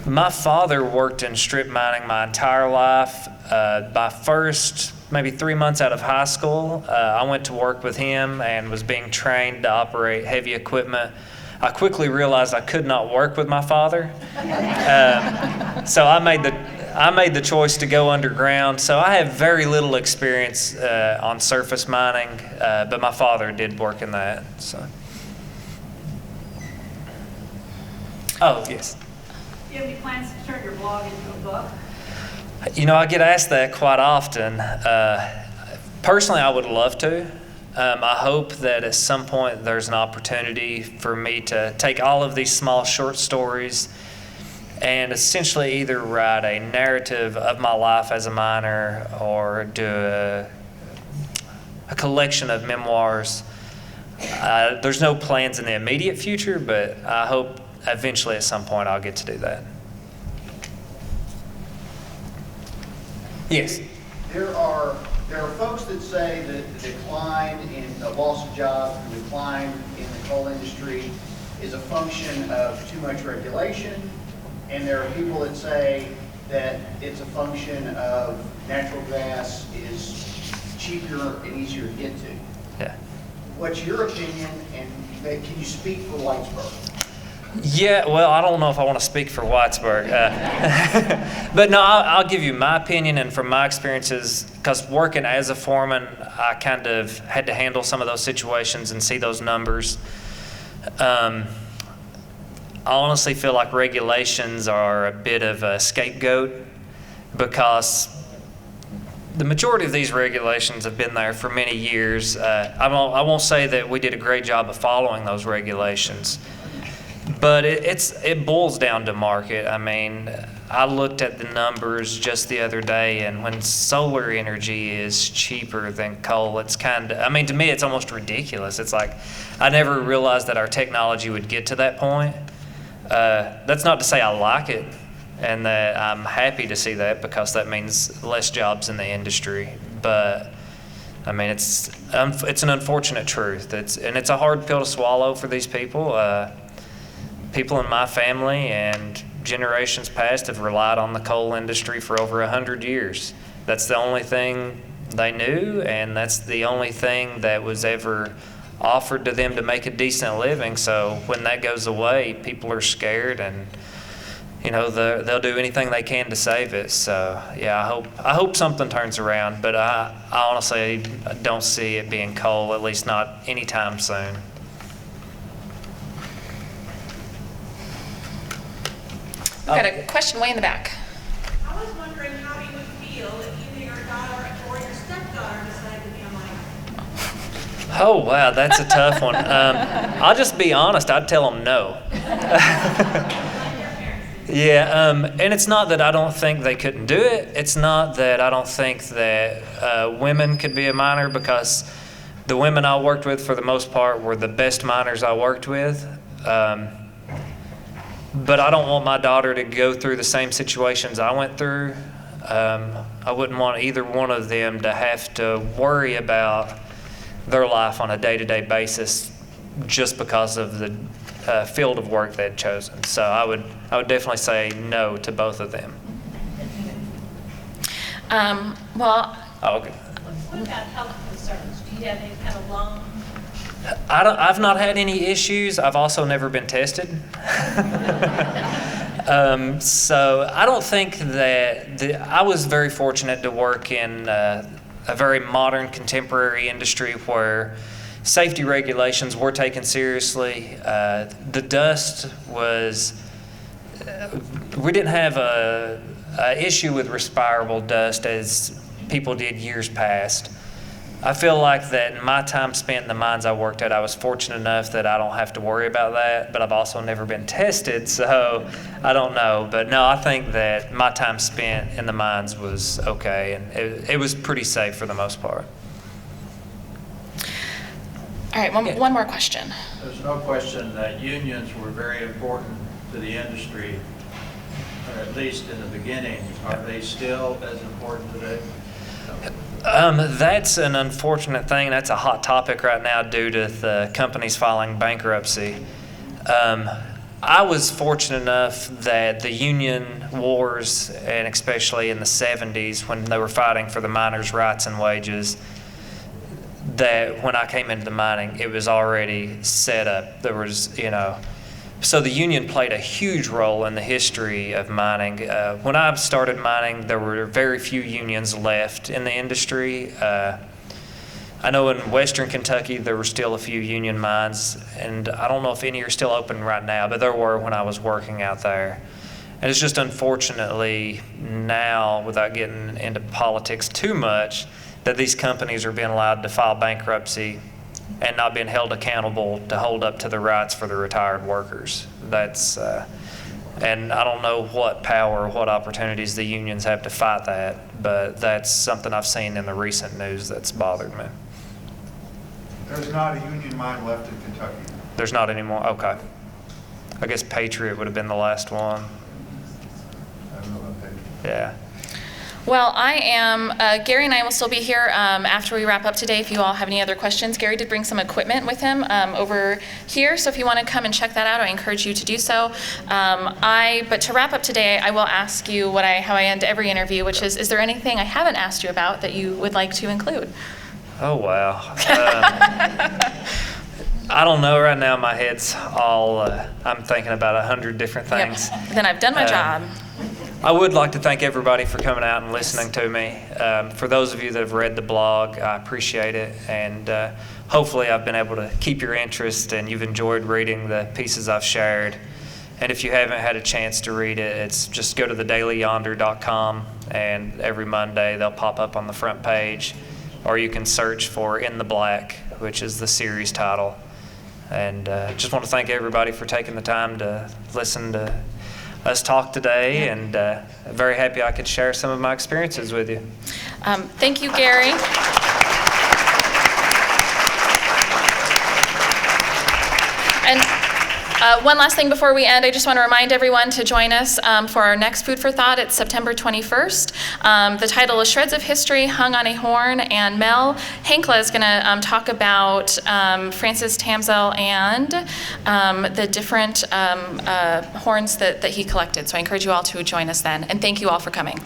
My father worked in strip mining my entire life. By first, maybe 3 months out of high school, I went to work with him and was being trained to operate heavy equipment. I quickly realized I could not work with my father, so I made the choice to go underground. So I have very little experience on surface mining, but my father did work in that. So. Oh, yes. Do you have any plans to turn your blog into a book? You know, I get asked that quite often. Personally, I would love to. I hope that at some point there's an opportunity for me to take all of these small short stories and essentially either write a narrative of my life as a miner or do a collection of memoirs. There's no plans in the immediate future, but I hope eventually at some point I'll get to do that. Yes? There are folks that say that the decline in the loss of jobs, the decline in the coal industry is a function of too much regulation, and there are people that say that it's a function of natural gas is cheaper and easier to get to. Yeah. What's your opinion, and can you speak for Whitesburg? Yeah, well, I don't know if I want to speak for Whitesburg. But no, I'll give you my opinion, and from my experiences, because working as a foreman, I kind of had to handle some of those situations and see those numbers. I honestly feel like regulations are a bit of a scapegoat because the majority of these regulations have been there for many years. I won't say that we did a great job of following those regulations. But it boils down to market. I mean, I looked at the numbers just the other day, and when solar energy is cheaper than coal, it's kind of, I mean, to me, it's almost ridiculous. It's like, I never realized that our technology would get to that point. That's not to say I like it, and that I'm happy to see that because that means less jobs in the industry. But I mean, it's an unfortunate truth. And it's a hard pill to swallow for these people. People in my family and generations past have relied on the coal industry for over 100 years. That's the only thing they knew, and that's the only thing that was ever offered to them to make a decent living. So when that goes away, people are scared, and you know they'll do anything they can to save it. So yeah, I hope something turns around, but I honestly don't see it being coal, at least not anytime soon. We've got a question way in the back. I was wondering how you would feel if either your daughter or your stepdaughter decided to be a minor. Oh, wow, that's a tough one. I'll just be honest, I'd tell them no. Yeah, and it's not that I don't think they couldn't do it. It's not that I don't think that women could be a miner, because the women I worked with, for the most part, were the best miners I worked with. But I don't want my daughter to go through the same situations I went through. I wouldn't want either one of them to have to worry about their life on a day-to-day basis just because of the field of work they'd chosen. So I would definitely say no to both of them. Well, Oh, okay. What about health concerns? Do you have any kind of lung? I've not had any issues. I've also never been tested. So I don't think that I was very fortunate to work in a very modern, contemporary industry where safety regulations were taken seriously. The dust was, we didn't have a issue with respirable dust as people did years past. I feel like that in my time spent in the mines I worked at, I was fortunate enough that I don't have to worry about that, but I've also never been tested, so I don't know. But no, I think that my time spent in the mines was okay, and it was pretty safe for the most part. All right, one more question. There's no question that unions were very important to the industry, or at least in the beginning. Are they still as important today? That's an unfortunate thing. That's a hot topic right now due to the companies filing bankruptcy. I was fortunate enough that the union wars, and especially in the 70s when they were fighting for the miners' rights and wages, that when I came into the mining, it was already set up. There was, so the union played a huge role in the history of mining. When I started mining, there were very few unions left in the industry. I know in Western Kentucky, there were still a few union mines, and I don't know if any are still open right now, but there were when I was working out there. And it's just unfortunately now, without getting into politics too much, that these companies are being allowed to file bankruptcy and not being held accountable to hold up to the rights for the retired workers. That's, and I don't know what power, what opportunities the unions have to fight that, but that's something I've seen in the recent news that's bothered me. There's not a union mine left in Kentucky. There's not anymore? Okay. I guess Patriot would have been the last one. I don't know about that. Yeah. Well, Gary and I will still be here after we wrap up today if you all have any other questions. Gary did bring some equipment with him over here, so if you want to come and check that out, I encourage you to do so. But to wrap up today, I will ask you how I end every interview, which is there anything I haven't asked you about that you would like to include? Oh, wow. I don't know. Right now, my head's all, I'm thinking about 100 different things. Yep. Then I've done my job. I would like to thank everybody for coming out and listening to me. For those of you that have read the blog, I appreciate it. And hopefully I've been able to keep your interest and you've enjoyed reading the pieces I've shared. And if you haven't had a chance to read it, it's just go to thedailyyonder.com, and every Monday they'll pop up on the front page. Or you can search for In the Black, which is the series title. And just want to thank everybody for taking the time to listen to us talk today, and very happy I could share some of my experiences with you. Thank you, Gary. And one last thing before we end, I just want to remind everyone to join us for our next Food for Thought. It's September 21st. The title is Shreds of History Hung on a Horn, and Mel Hankla is going to talk about Francis Tamzel and the different horns that he collected. So I encourage you all to join us then, and thank you all for coming.